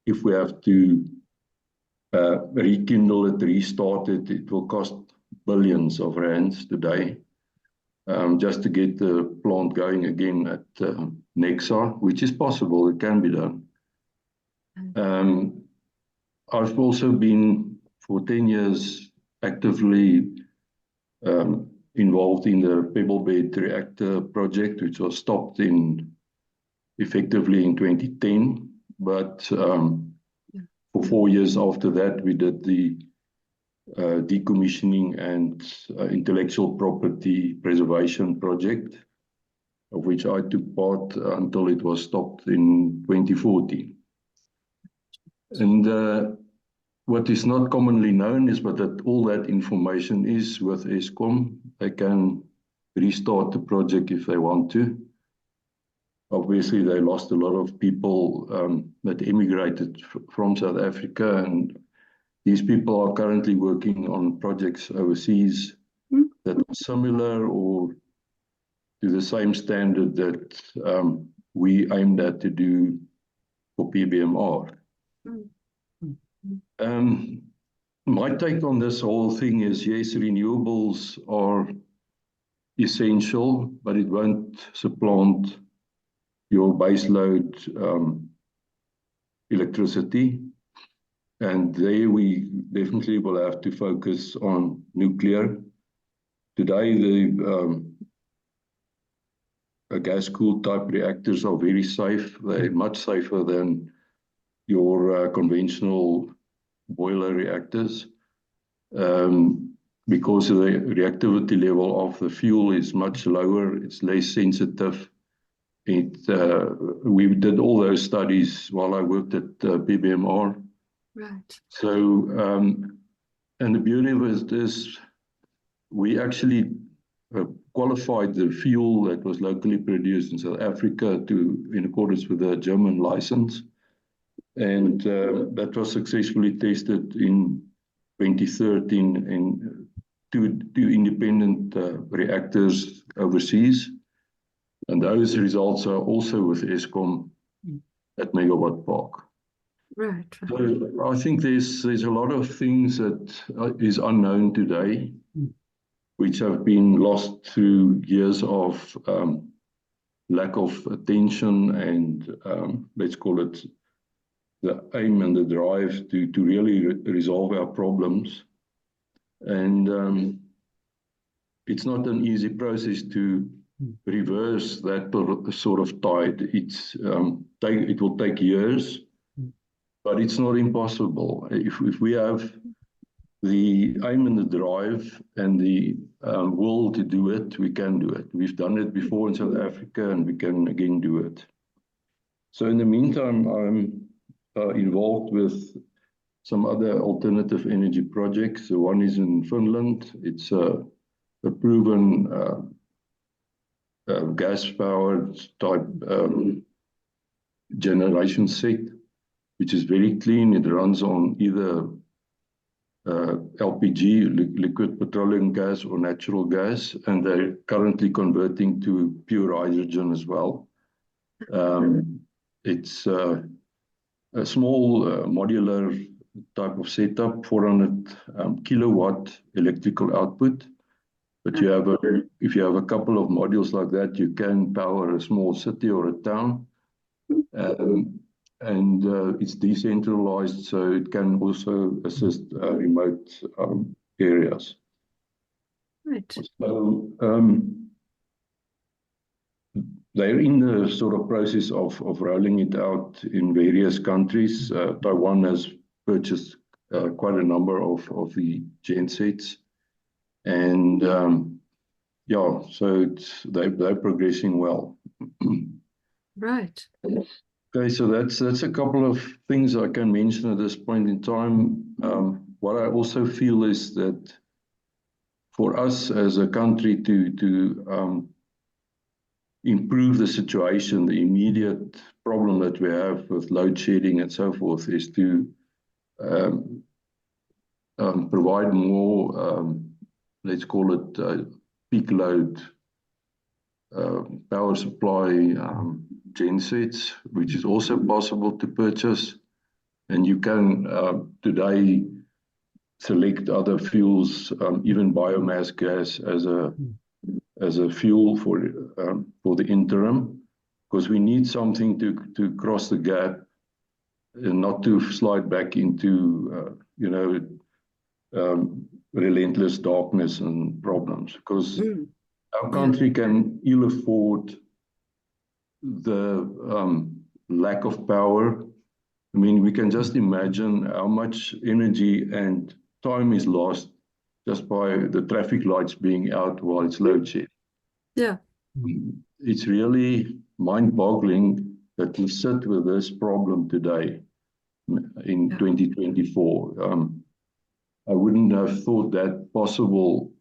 if we have to rekindle it, restart it, it will cost billions of rands today, just to get the plant going again at Nexa, which is possible, it can be done. I've also been for 10 years actively involved in the pebble bed reactor project, which was stopped effectively in 2010. But for 4 years after that, we did the decommissioning and intellectual property preservation project, of which I took part until it was stopped in 2014. And what is not commonly known is that all that information is with Eskom. They can restart the project if they want to. Obviously, they lost a lot of people that emigrated from South Africa, and these people are currently working on projects overseas that are similar or to the same standard that we aimed at to do for PBMR. My take on this whole thing is, yes, renewables are essential, but it won't supplant your baseload electricity. And there we definitely will have to focus on nuclear. Today, the gas-cooled type reactors are very safe. They're much safer than your conventional boiler reactors, because the reactivity level of the fuel is much lower, it's less sensitive, we did all those studies while I worked at PBMR. Right. So, and the beauty of it is we actually qualified the fuel that was locally produced in South Africa in accordance with the German license. And that was successfully tested in 2013 in two independent reactors overseas. And those results are also with Eskom at Megawatt Park. Right. So I think there's a lot of things that is unknown today, which have been lost through years of lack of attention and let's call it the aim and the drive to really resolve our problems. And it's not an easy process to reverse that sort of tide. It will take years, but it's not impossible. If we have the aim and the drive and the will to do it, we can do it. We've done it before in South Africa, and we can again do it. So in the meantime, I'm involved with some other alternative energy projects. So one is in Finland. It's a proven gas-powered type generation set, which is very clean. It runs on either LPG, liquid petroleum gas, or natural gas, and they're currently converting to pure hydrogen as well. It's a small modular type of setup, 400 kilowatt electrical output. But if you have a couple of modules like that, you can power a small city or a town. And it's decentralized, so it can also assist remote areas. Right. So they're in the sort of process of rolling it out in various countries. Taiwan has purchased quite a number of the gen sets. And yeah, so they're progressing well. Right. Okay, so that's a couple of things I can mention at this point in time. What I also feel is that for us as a country to improve the situation, the immediate problem that we have with load shedding and so forth is to provide more, let's call it peak load power supply gensets, which is also possible to purchase. And you can today select other fuels, even biomass gas as a fuel for the interim, because we need something to cross the gap and not to slide back into relentless darkness and problems, because our country can ill afford the lack of power. I mean, we can just imagine how much energy and time is lost just by the traffic lights being out while it's load shed. Yeah. It's really mind-boggling that we sit with this problem today in 2024. I wouldn't have thought that possible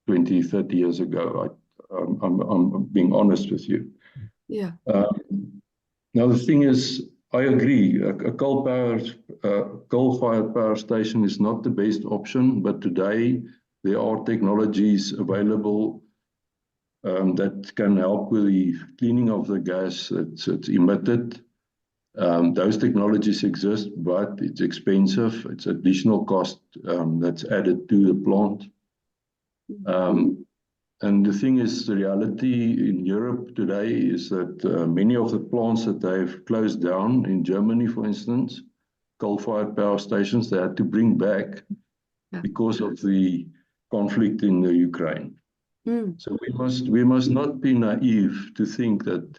20, 30 years ago. I'm being honest with you. Yeah. Now, the thing is, I agree, a coal-fired power station is not the best option, but today there are technologies available that can help with the cleaning of the gas that's emitted. Those technologies exist, but it's expensive. It's additional cost that's added to the plant. And the thing is, the reality in Europe today is that many of the plants that they've closed down, in Germany, for instance, coal-fired power stations, they had to bring back because of the conflict in the Ukraine. So we must not be naive to think that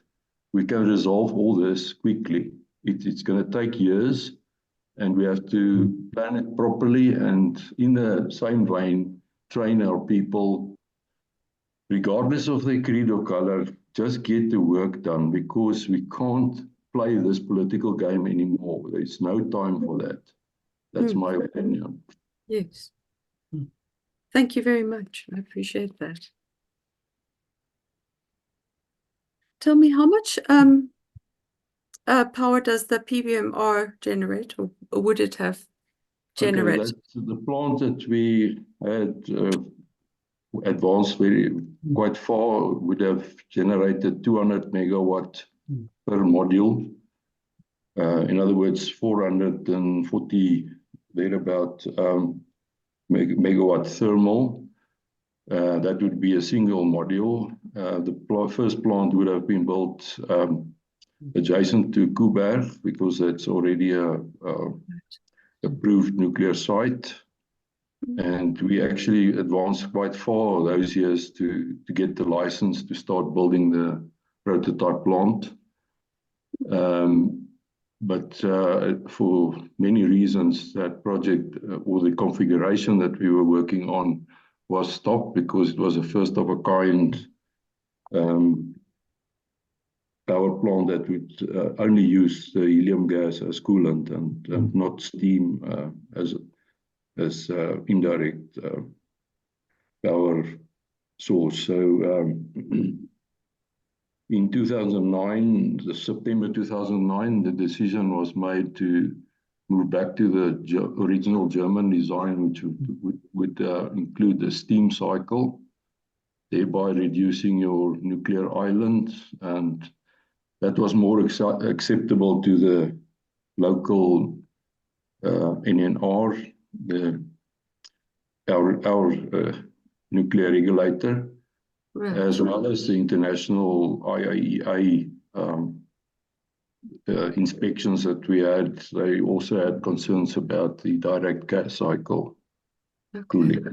we can resolve all this quickly. It's going to take years, and we have to plan it properly, and in the same vein, train our people, regardless of their creed or color, just get the work done, because we can't play this political game anymore. There's no time for that. That's my opinion. Yes. Thank you very much. I appreciate that. Tell me, how much power does the PBMR generate, or would it have generated? Okay, that's the plant that we had advanced quite far would have generated 200 megawatt per module. In other words, 440 thereabout megawatt thermal. That would be a single module. The first plant would have been built adjacent to Kuiberg, because that's already a approved nuclear site. And we actually advanced quite far those years to get the license to start building the prototype plant. But for many reasons, that project or the configuration that we were working on was stopped, because it was a first of a kind power plant that would only use the helium gas as coolant and not steam as indirect power source. So in 2009, September 2009, the decision was made to move back to the original German design, which would include the steam cycle, thereby reducing your nuclear island. And that was more acceptable to the local NNR, our nuclear regulator, as well as the international IAEA inspections that we had. They also had concerns about the direct gas cycle cooling,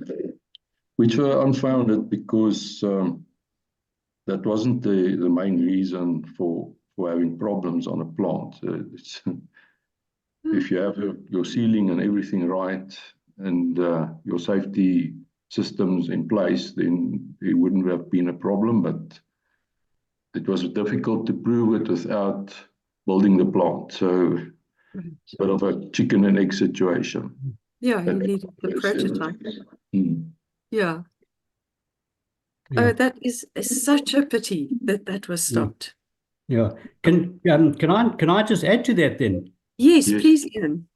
which were unfounded, because that wasn't the main reason for having problems on a plant. If you have your ceiling and everything right, and your safety systems in place, then it wouldn't have been a problem. But it was difficult to prove it without building the plant. So it's a bit of a chicken and egg situation. Yeah, you needed the prototype. Yeah. Yeah. Oh, that is such a pity that was stopped. Yeah. Can I just add to that then? Yes, please, Ian.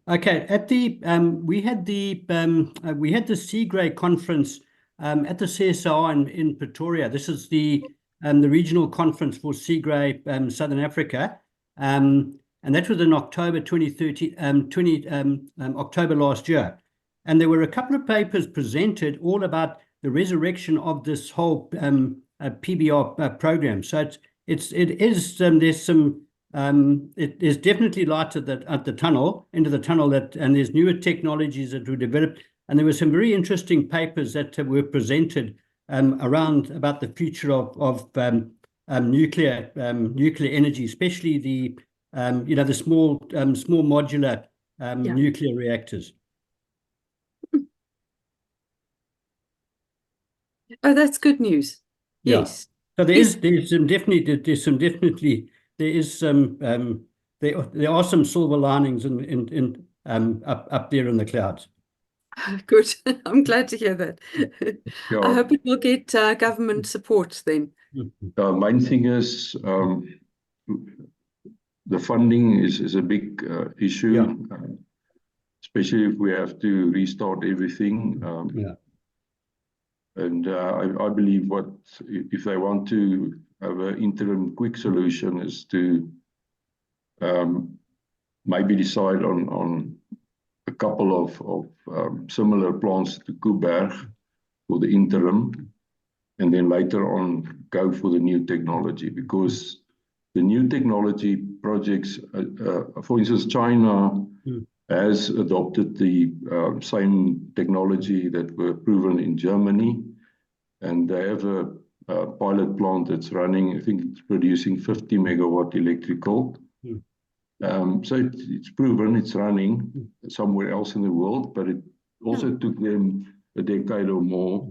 Okay. At the we had the Seagrey conference at the CSR in Pretoria. This is the regional conference for Seagrey Southern Africa, and that was in October 2013, October last year. And there were a couple of papers presented all about the resurrection of this whole PBR program. So it is there's some. It is definitely light at the tunnel, into the tunnel, and there's newer technologies that were developed. And there were some very interesting papers that were presented around about the future of nuclear energy, especially the the small modular nuclear reactors. Oh, that's good news. Yes. So there are some silver linings in up there in the clouds. Good. I'm glad to hear that. I hope it will get government support then. Main thing is the funding is a big issue, especially if we have to restart everything. And I believe if they want to have an interim quick solution, is to maybe decide on a couple of similar plants to Kuiberg for the interim, and then later on go for the new technology, because the new technology projects, for instance, China has adopted the same technology that were proven in Germany, and they have a pilot plant that's running. I think it's producing 50 megawatt electrical. So it's proven, it's running somewhere else in the world, but it also took them a decade or more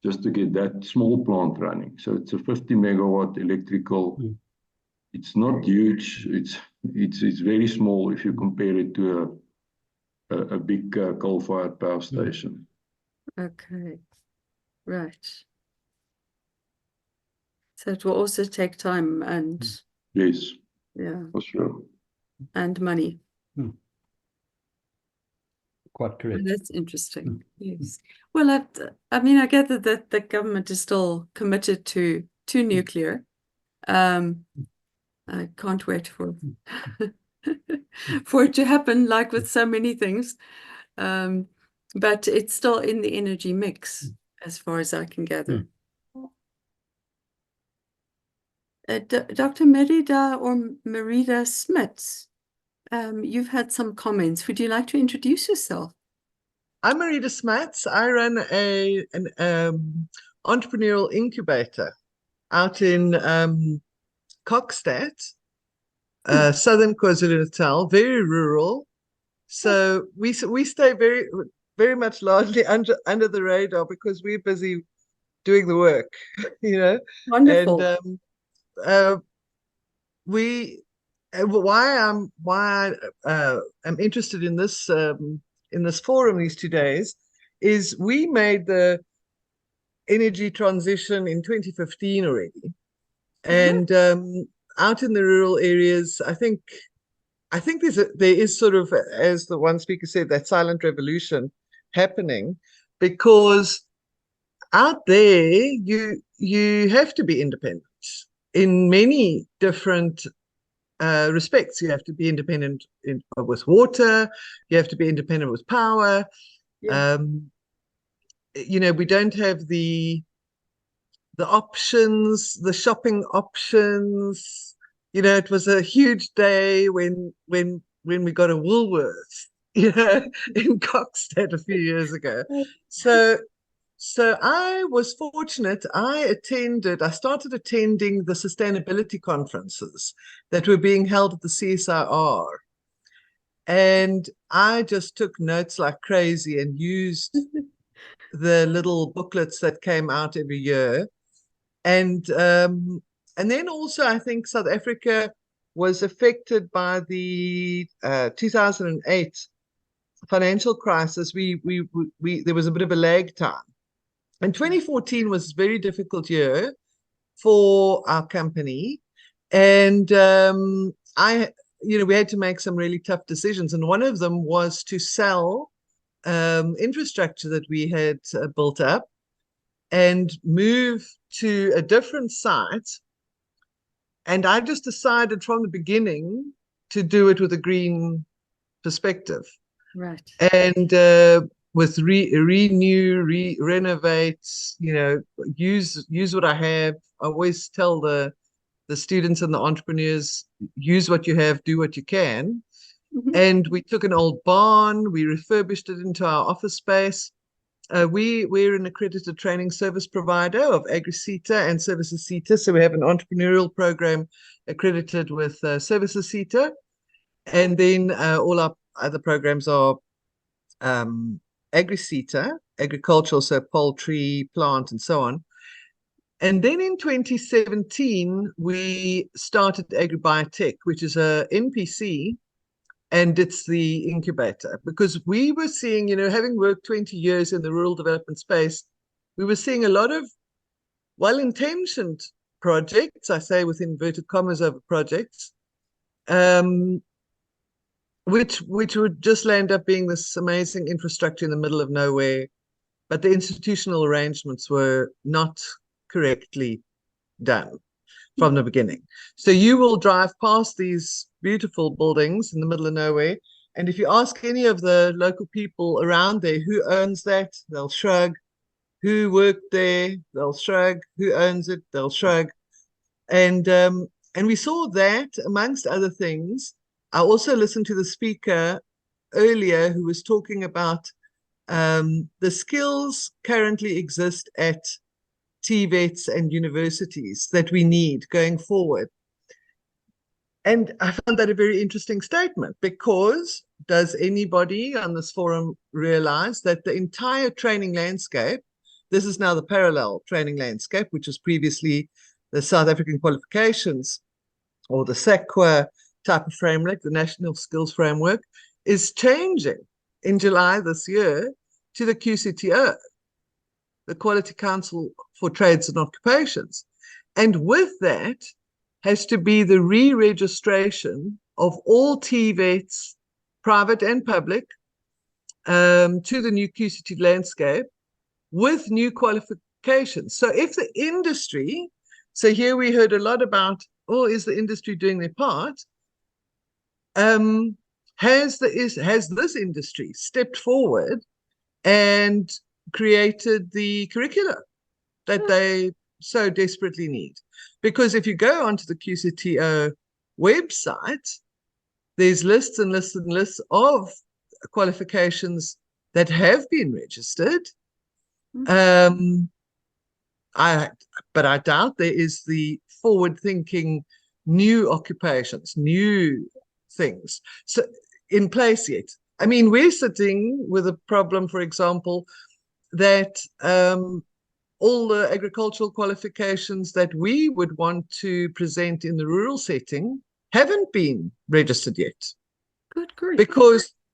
just to get that small plant running. So it's a 50 megawatt electrical. It's not huge. It's very small if you compare it to a big coal-fired power station. Okay, right. So it will also take time and Yes, yeah, for sure. and money. Quite correct. That's interesting. Yes. Well, I mean, I gather that the government is still committed to nuclear. I can't wait for for it to happen, like with so many things. But it's still in the energy mix, as far as I can gather. Dr. Merida or Merida Smits, you've had some comments. Would you like to introduce yourself? I'm Merida Smits. I run an entrepreneurial incubator out in Kokstad, southern KwaZulu-Natal, very rural. So we stay very much largely under the radar because we're busy doing the work, you know. Wonderful. And why I'm interested in this forum these 2 days is we made the energy transition in 2015 already, and out in the rural areas, I think there is sort of, as the one speaker said, that silent revolution happening, because out there you have to be independent in many different respects. You have to be independent with water, you have to be independent with power. Yeah. You know, we don't have the options, the shopping options. You know, it was a huge day when we got a Woolworths, you know, in Kokstad a few years ago. So I was fortunate. I started attending the sustainability conferences that were being held at the CSIR. And I just took notes like crazy and used the little booklets that came out every year. And then also I think South Africa was affected by the 2008 financial crisis. There was a bit of a lag time. And 2014 was a very difficult year for our company. And we had to make some really tough decisions. And one of them was to sell infrastructure that we had built up and move to a different site. And I just decided from the beginning to do it with a green perspective. Right. And with renew, renovate, you know, use what I have. I always tell the students and the entrepreneurs, use what you have, do what you can. And we took an old barn, we refurbished it into our office space. We're an accredited training service provider of AgriSETA and Services SETA. So we have an entrepreneurial program accredited with Services SETA. And then all our other programs are AgriSETA, agricultural, so poultry, plant, and so on. And then in 2017, we started AgriBiotech, which is a NPC, and it's the incubator, because we were seeing, you know, having worked 20 years in the rural development space, we were seeing a lot of well-intentioned projects, I say with inverted commas over projects, which would just end up being this amazing infrastructure in the middle of nowhere, but the institutional arrangements were not correctly done from the beginning. So you will drive past these beautiful buildings in the middle of nowhere, and if you ask any of the local people around there who owns that, they'll shrug. Who worked there, they'll shrug. Who owns it, they'll shrug. And we saw that, amongst other things. I also listened to the speaker earlier who was talking about the skills currently exist at TVETs and universities that we need going forward. And I found that a very interesting statement, because does anybody on this forum realize that the entire training landscape This is now the parallel training landscape, which was previously the South African qualifications or the SEQA type of framework, the National Skills Framework, is changing in July this year to the QCTO, the Quality Council for Trades and Occupations. And with that has to be the re-registration of all TVETs, private and public, to the new QCT landscape with new qualifications. So if the industry, so here we heard a lot about, oh, is the industry doing their part? Has this industry stepped forward and created the curricula that they so desperately need? Because if you go onto the QCTO website, there's lists and lists and lists of qualifications that have been registered. But I doubt there is the forward-thinking new occupations, new things so in place yet. I mean, we're sitting with a problem, for example, that all the agricultural qualifications that we would want to present in the rural setting haven't been registered yet. Good grief.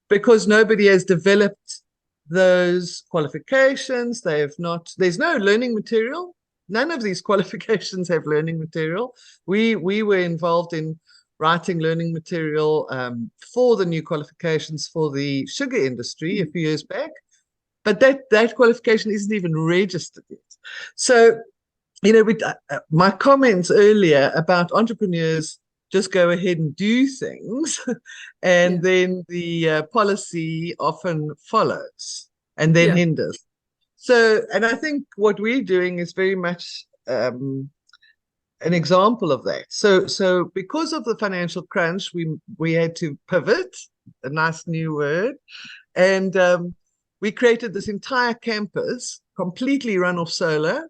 Because nobody has developed those qualifications. They have not, there's no learning material. None of these qualifications have learning material. We were involved in writing learning material for the new qualifications for the sugar industry a few years back, but that qualification isn't even registered yet. So, you know, my comments earlier about entrepreneurs just go ahead and do things, and then the policy often follows and then hinders. So, and I think what we're doing is very much an example of that. So because of the financial crunch, we had to pivot, a nice new word, and we created this entire campus completely run off solar,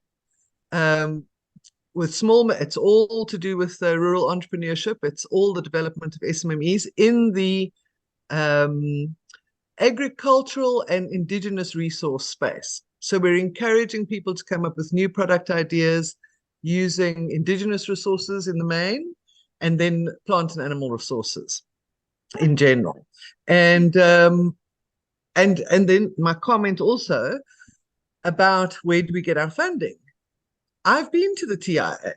with small, it's all to do with rural entrepreneurship. It's all the development of SMMEs in the agricultural and indigenous resource space. So we're encouraging people to come up with new product ideas using indigenous resources in the main, and then plant and animal resources in general. And then my comment also about where do we get our funding? I've been to the TIA,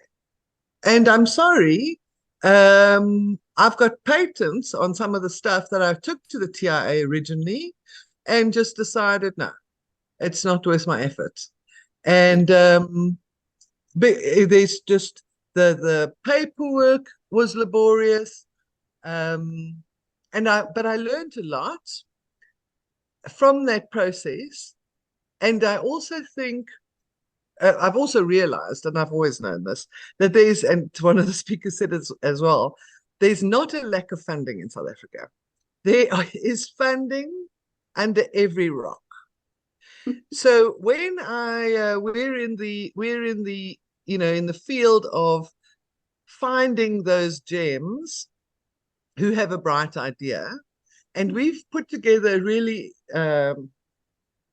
and I'm sorry, I've got patents on some of the stuff that I took to the TIA originally and just decided, no, it's not worth my effort. And there's just the paperwork was laborious, but I learned a lot from that process. And I also think I've also realized, and I've always known this, that there's, and one of the speakers said as well, there's not a lack of funding in South Africa. There is funding under every rock. So when we're in the in the field of finding those gems who have a bright idea, and we've put together a really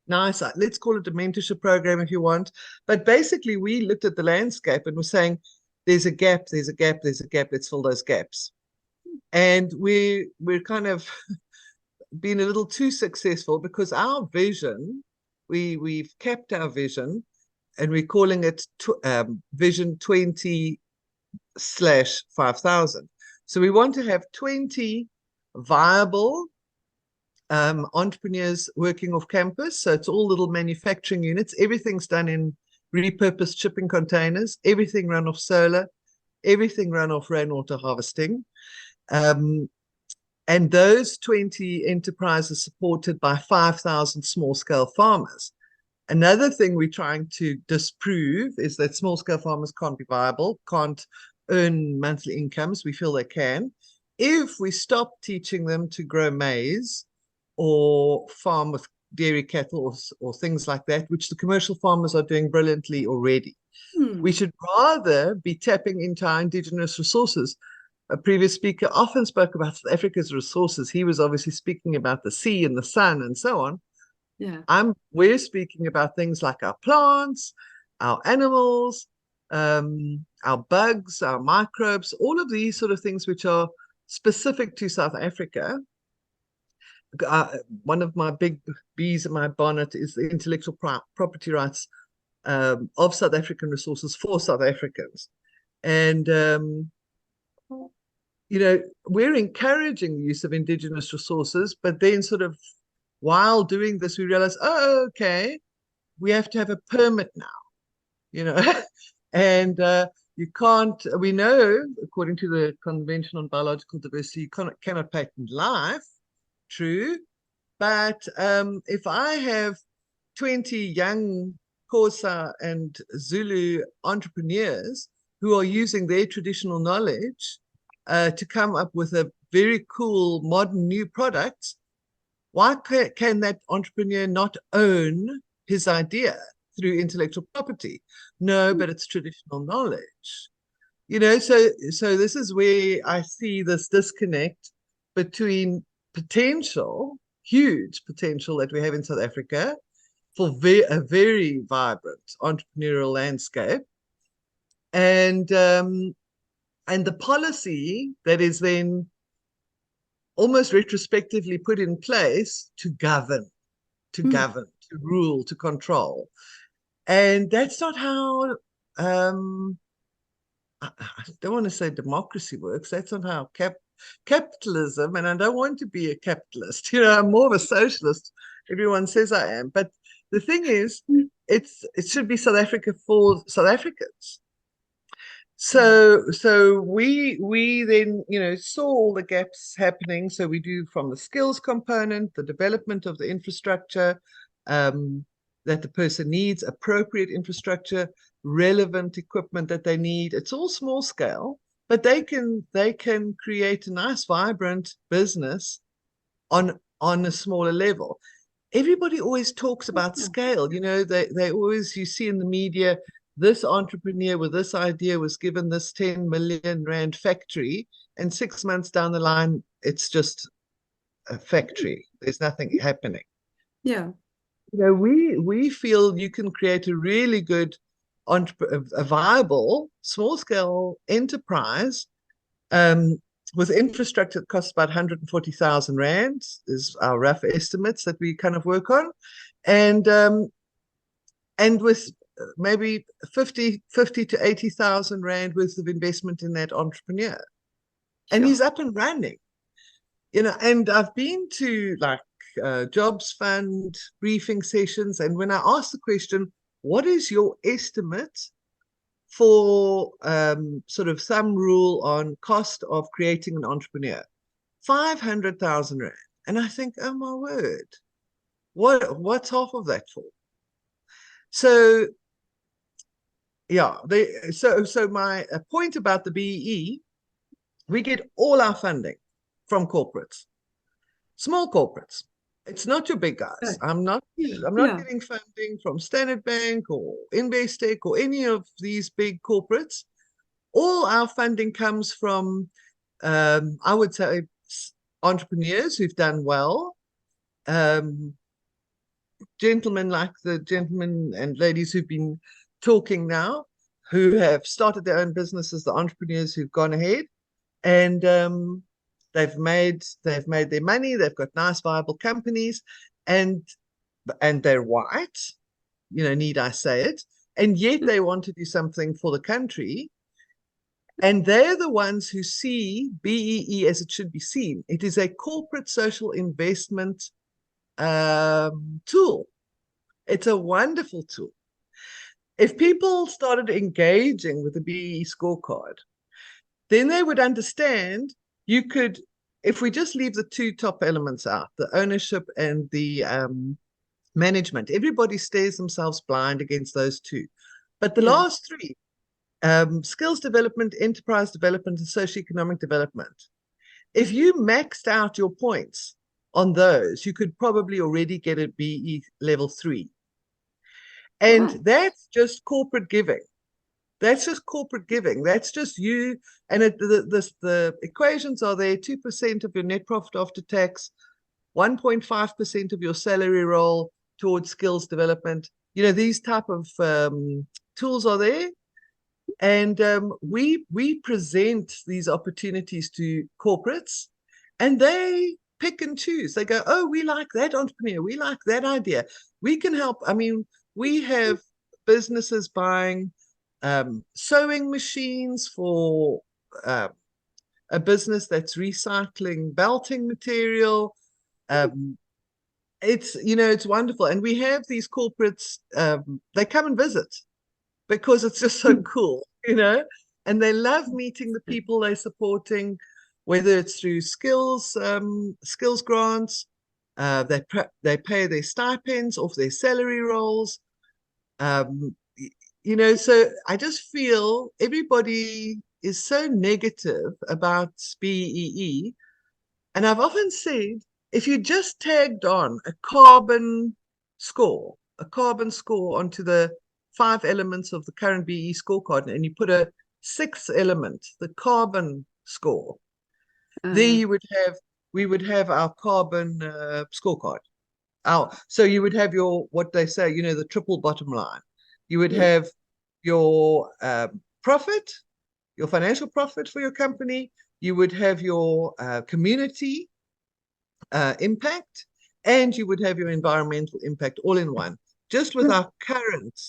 nice, let's call it a mentorship program if you want, but basically we looked at the landscape and we're saying there's a gap, there's a gap, there's a gap, let's fill those gaps. And we're kind of been a little too successful because our vision, we've kept our vision, and we're calling it Vision 20/5000. So we want to have 20 viable entrepreneurs working off campus. So it's all little manufacturing units. Everything's done in repurposed shipping containers, everything run off solar, everything run off rainwater harvesting. And those 20 enterprises supported by 5,000 small-scale farmers. Another thing we're trying to disprove is that small-scale farmers can't be viable, can't earn monthly incomes. We feel they can. If we stop teaching them to grow maize or farm with dairy cattle or things like that, which the commercial farmers are doing brilliantly already. We should rather be tapping into our indigenous resources. A previous speaker often spoke about South Africa's resources. He was obviously speaking about the sea and the sun and so on. Yeah. We're speaking about things like our plants, our animals, our bugs, our microbes, all of these sort of things which are specific to South Africa. One of my big bees in my bonnet is the intellectual property rights of South African resources for South Africans. And, you know, we're encouraging the use of indigenous resources, but then sort of while doing this, we realize, oh, okay, we have to have a permit now, you know, and you can't, we know, according to the Convention on Biological Diversity, you cannot patent life, true, but if I have 20 young Xhosa and Zulu entrepreneurs who are using their traditional knowledge to come up with a very cool, modern, new product, why can that entrepreneur not own his idea through intellectual property? No, but it's traditional knowledge. You know, so this is where I see this disconnect between potential, huge potential that we have in South Africa for a very vibrant entrepreneurial landscape, and the policy that is then almost retrospectively put in place to govern, to rule, to control. And that's not how, I don't want to say democracy works. That's not how capitalism, and I don't want to be a capitalist. You know, I'm more of a socialist. Everyone says I am. But the thing is, it should be South Africa for South Africans. So we then, you know, saw all the gaps happening. So we do from the skills component, the development of the infrastructure that the person needs, appropriate infrastructure, relevant equipment that they need. It's all small scale, but they can create a nice, vibrant business on a smaller level. Everybody always talks about scale. You know, they always, you see in the media, this entrepreneur with this idea was given this 10 million rand factory, and 6 months down the line, it's just a factory. There's nothing happening. Yeah. You know, we feel you can create a really good, a viable, small-scale enterprise with infrastructure that costs about 140,000 rand, is our rough estimates that we kind of work on, and with maybe 50 to 80,000 rand worth of investment in that entrepreneur, and he's up and running. You know, and I've been to like jobs fund briefing sessions, and when I ask the question, what is your estimate for sort of some rule on cost of creating an entrepreneur? 500,000 rand. And I think, oh my word, what's half of that for? So yeah, so my point about the BEE, we get all our funding from corporates, small corporates. It's not your big guys. I'm not getting funding from Standard Bank or Investec or any of these big corporates. All our funding comes from, I would say, entrepreneurs who've done well, gentlemen like the gentlemen and ladies who've been talking now, who have started their own businesses, the entrepreneurs who've gone ahead, and they've made their money. They've got nice, viable companies, and they're white. You know, need I say it? And yet they want to do something for the country. And they're the ones who see BEE as it should be seen. It is a corporate social investment tool. It's a wonderful tool. If people started engaging with the BEE scorecard, then they would understand you could, if we just leave the two top elements out, the ownership and the management, everybody stares themselves blind against those two. But the last three, skills development, enterprise development, and socioeconomic development, if you maxed out your points on those, you could probably already get a BE level 3. And that's just corporate giving. That's just corporate giving. That's just you. And the equations are there: 2% of your net profit after tax, 1.5% of your salary roll, towards skills development. You know, these type of tools are there. And we present these opportunities to corporates, and they pick and choose. They go, oh, we like that entrepreneur. We like that idea. We can help. I mean, we have businesses buying sewing machines for a business that's recycling belting material. It's, you know, it's wonderful. And we have these corporates, they come and visit because it's just so cool, you know, and they love meeting the people they're supporting, whether it's through skills grants, they pay their stipends off their salary rolls. You know, so I just feel everybody is so negative about BEE. And I've often said, if you just tagged on a carbon score onto the 5 elements of the current BEE scorecard, and you put a 6th element, the carbon score, there we would have our carbon scorecard. So you would have your, what they say, you know, the triple bottom line. You would have your profit, your financial profit for your company. You would have your community impact, and you would have your environmental impact all in one, just with our current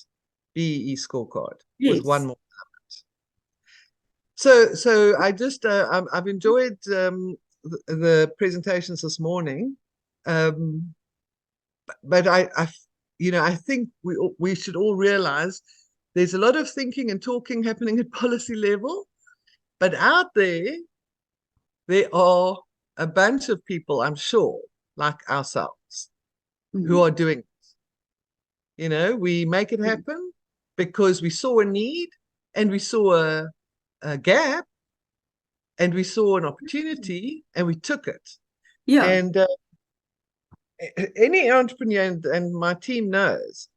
BEE scorecard, with one more element. So I just I've enjoyed the presentations this morning, but I you know, I think we should all realize there's a lot of thinking and talking happening at policy level, but out there are a bunch of people, I'm sure, like ourselves, who are doing it. You know, we make it happen because we saw a need, and we saw a gap, and we saw an opportunity, and we took it. Yeah. And any entrepreneur, and my team knows,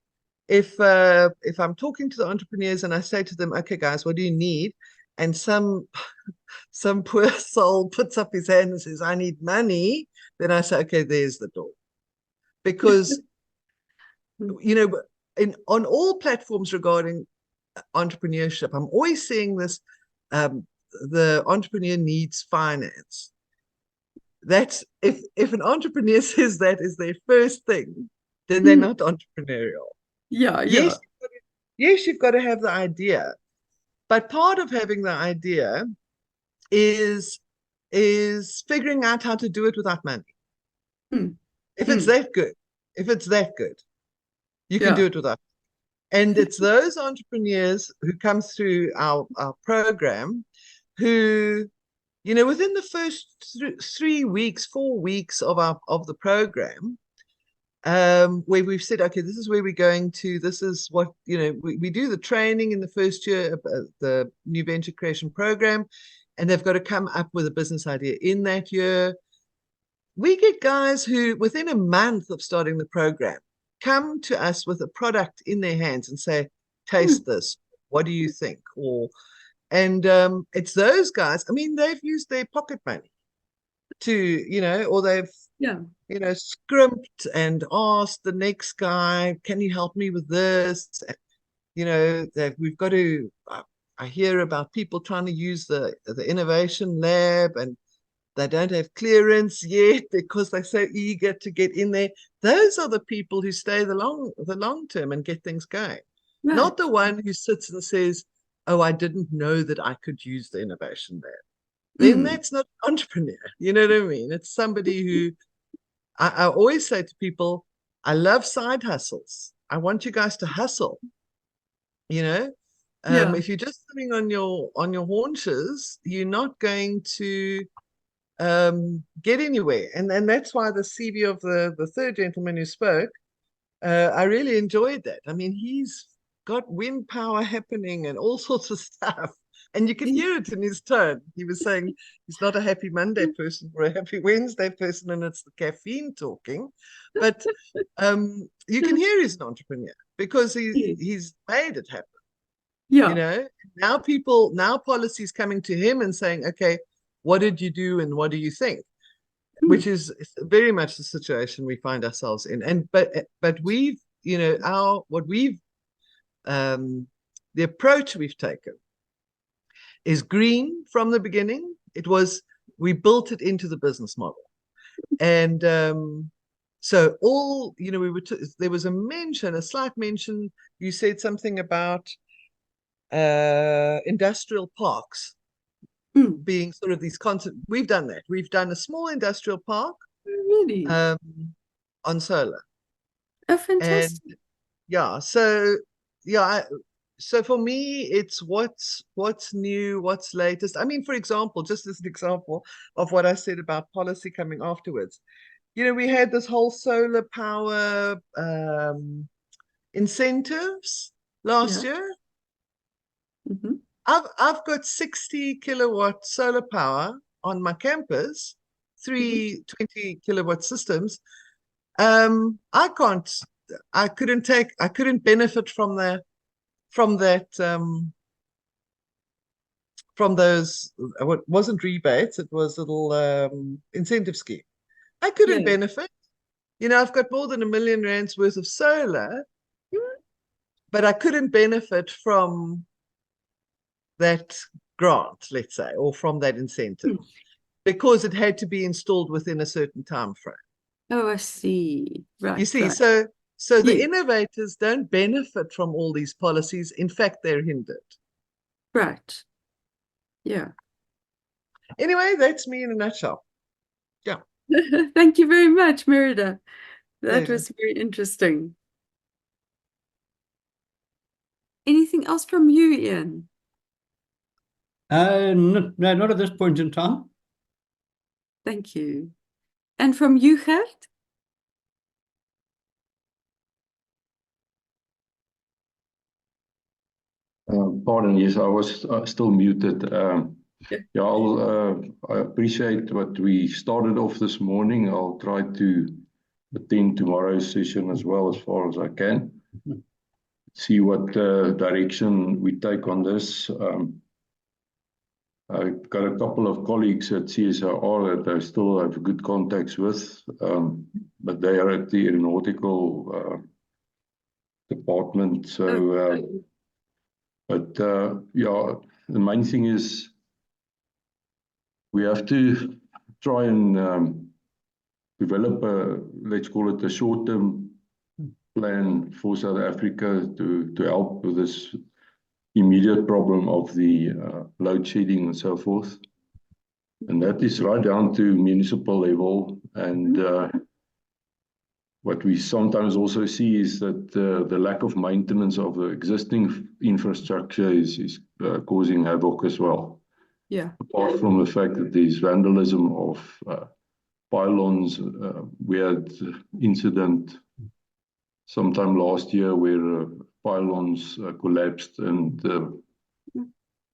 if I'm talking to the entrepreneurs and I say to them, okay, guys, what do you need? And some poor soul puts up his hand and says, I need money, then I say, okay, there's the door. Because, you know, on all platforms regarding entrepreneurship, I'm always seeing this, the entrepreneur needs finance. That's, if an entrepreneur says that is their first thing, then they're not entrepreneurial. Yeah. Yes, you've got to have the idea. But part of having the idea is figuring out how to do it without money. If it's that good, you can do it without. And it's those entrepreneurs who come through our program who, you know, within the first 4 weeks of the program, where we've said, okay, this is where we're going to, this is what, you know, we do the training in the first year of the new venture creation program, and they've got to come up with a business idea in that year. We get guys who, within a month of starting the program, come to us with a product in their hands and say, taste this, what do you think? And it's those guys, I mean, they've used their pocket money to, you know, or they've, you know, scrimped and asked the next guy, can you help me with this? You know, that we've got to, I hear about people trying to use the innovation lab, and they don't have clearance yet because they're so eager to get in there. Those are the people who stay the long term and get things going. Not the one who sits and says, oh, I didn't know that I could use the innovation lab. Then that's not an entrepreneur. You know what I mean? It's somebody who, I always say to people, I love side hustles. I want you guys to hustle. You know, if you're just sitting on your haunches, you're not going to get anywhere. And that's why the CV of the third gentleman who spoke, I really enjoyed that. I mean, he's got wind power happening and all sorts of stuff. And you can hear it in his tone. He was saying he's not a happy Monday person or a happy Wednesday person, and it's the caffeine talking. But you can hear he's an entrepreneur because he's made it happen. You know, now policy's coming to him and saying, okay, what did you do and what do you think? which is very much the situation we find ourselves in. And but we've, you know, the approach we've taken is green from the beginning. We built it into the business model. And so you know, there was a slight mention, you said something about industrial parks being sort of these concept. We've done that. We've done a small industrial park Really? on solar. Oh, fantastic. And yeah, so so for me, it's what's new, what's latest. I mean, for example, just as an example of what I said about policy coming afterwards, you know, we had this whole solar power incentives last year. I've got 60 kilowatt solar power on my campus, 3 20 kilowatt systems. I couldn't benefit from those, what wasn't rebates, it was little incentive scheme. I couldn't benefit. You know, I've got more than R1 million worth of solar, but I couldn't benefit from that grant, let's say, or from that incentive, because it had to be installed within a certain time frame. Oh, I see. Right. You see, right. so the innovators don't benefit from all these policies. In fact, they're hindered. Right. Yeah. Anyway, that's me in a nutshell. Yeah. Thank you very much, Merida. That Pleasure. was very interesting. Anything else from you, Ian? No, not at this point in time. Thank you. And from you, Gert? Pardon, yes, I was still muted. I appreciate what we started off this morning. I'll try to attend tomorrow's session as well, as far as I can. See what direction we take on this. I've got a couple of colleagues at CSIR that I still have good contacts with, but they are at the aeronautical department. So, yeah, the main thing is we have to try and develop let's call it a short-term plan for South Africa to help with this immediate problem of the load shedding and so forth. And that is right down to municipal level. And what we sometimes also see is that the lack of maintenance of the existing infrastructure is causing havoc as well. Yeah. Apart from the fact that there's vandalism of pylons, we had incident sometime last year where pylons collapsed and the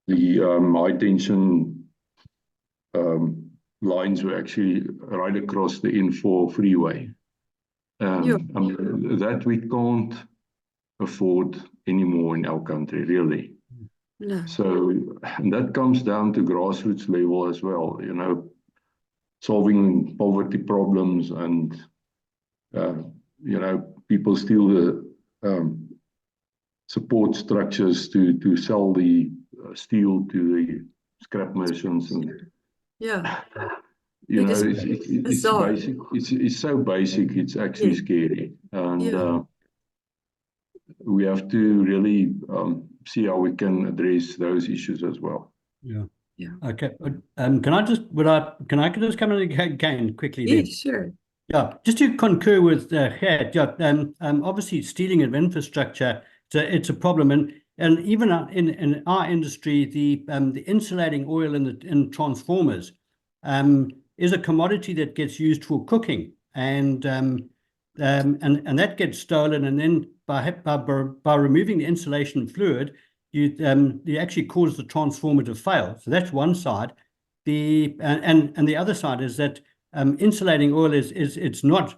high tension lines were actually right across the N4 freeway. That we can't afford anymore in our country, really. No. So, and that comes down to grassroots level as well, you know, solving poverty problems and, you know, people steal the support structures to sell the steel to the scrap merchants. And, yeah. you know, it's basic. It's so basic. It's actually scary. And we have to really see how we can address those issues as well. Yeah. Yeah. Okay. Can I just come in again quickly? Yeah, then? sure. Yeah. Just to concur with Gert, obviously stealing of infrastructure, it's a problem, and even in our industry, the insulating oil in transformers is a commodity that gets used for cooking, and that gets stolen, and then by removing the insulation fluid, you actually cause the transformer to fail. So that's one side. And the other side is that insulating oil it's not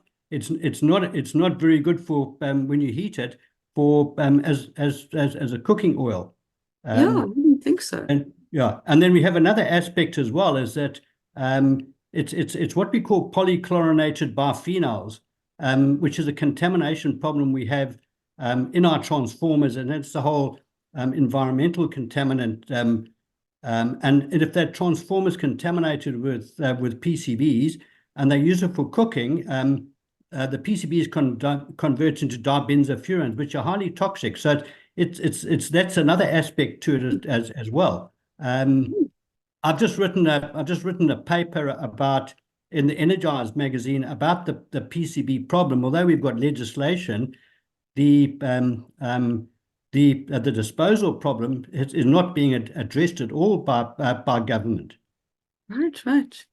very good for when you heat it for as a cooking oil. Yeah, I didn't think so. And then we have another aspect as well, is that it's what we call polychlorinated biphenyls, which is a contamination problem we have in our transformers, and it's the whole environmental contaminant. And if that transformer is contaminated with PCBs and they use it for cooking, the PCBs convert into dibenzofurans, which are highly toxic. So that's another aspect to it as well. I've just written a paper about in the Energize magazine about the PCB problem. Although we've got legislation, the disposal problem is not being addressed at all by government. Right.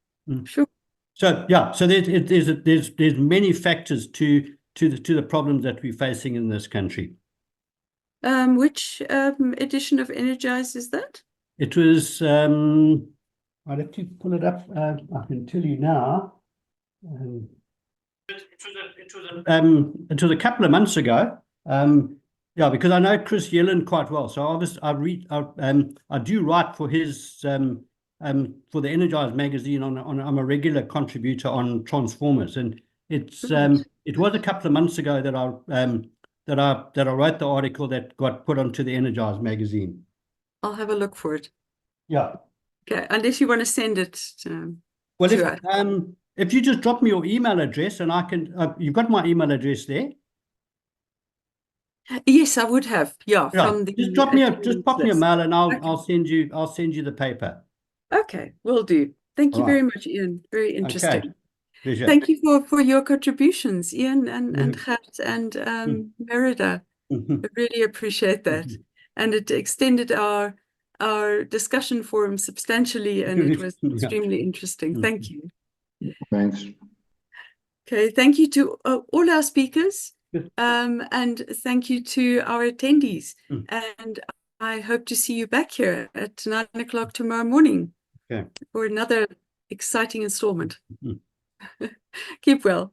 Sure. So yeah, so there's many factors to the problems that we're facing in this country. Which edition of Energize is that? It was I'll have to pull it up. I can tell you now. It was a couple of months ago. Yeah, because I know Chris Yellen quite well. So I do write for his for the Energize magazine I'm a regular contributor on transformers, and it was a couple of months ago that I wrote the article that got put onto the Energize magazine. I'll have a look for it. Yeah. Okay, unless you want to send it Well, to us. if you just drop me your email address, and I can, you've got my email address there. Yes, I would have. Yeah, Yeah, from the just pop me a list. mail, and Okay. I'll send you the paper. Okay, will do. Thank you All right. very much, Ian. Very interesting. Okay. Pleasure. Thank you for your contributions, Ian and Mhm. Gert and Merida. I really appreciate that. And it extended our discussion forum substantially, and it was Yeah. extremely interesting. Thank you. Thanks. Okay, thank you to all our speakers, Good. and thank you to our attendees. Mm. And I hope to see you back here at 9 o'clock tomorrow morning Okay. for another exciting installment. Mm. Keep well.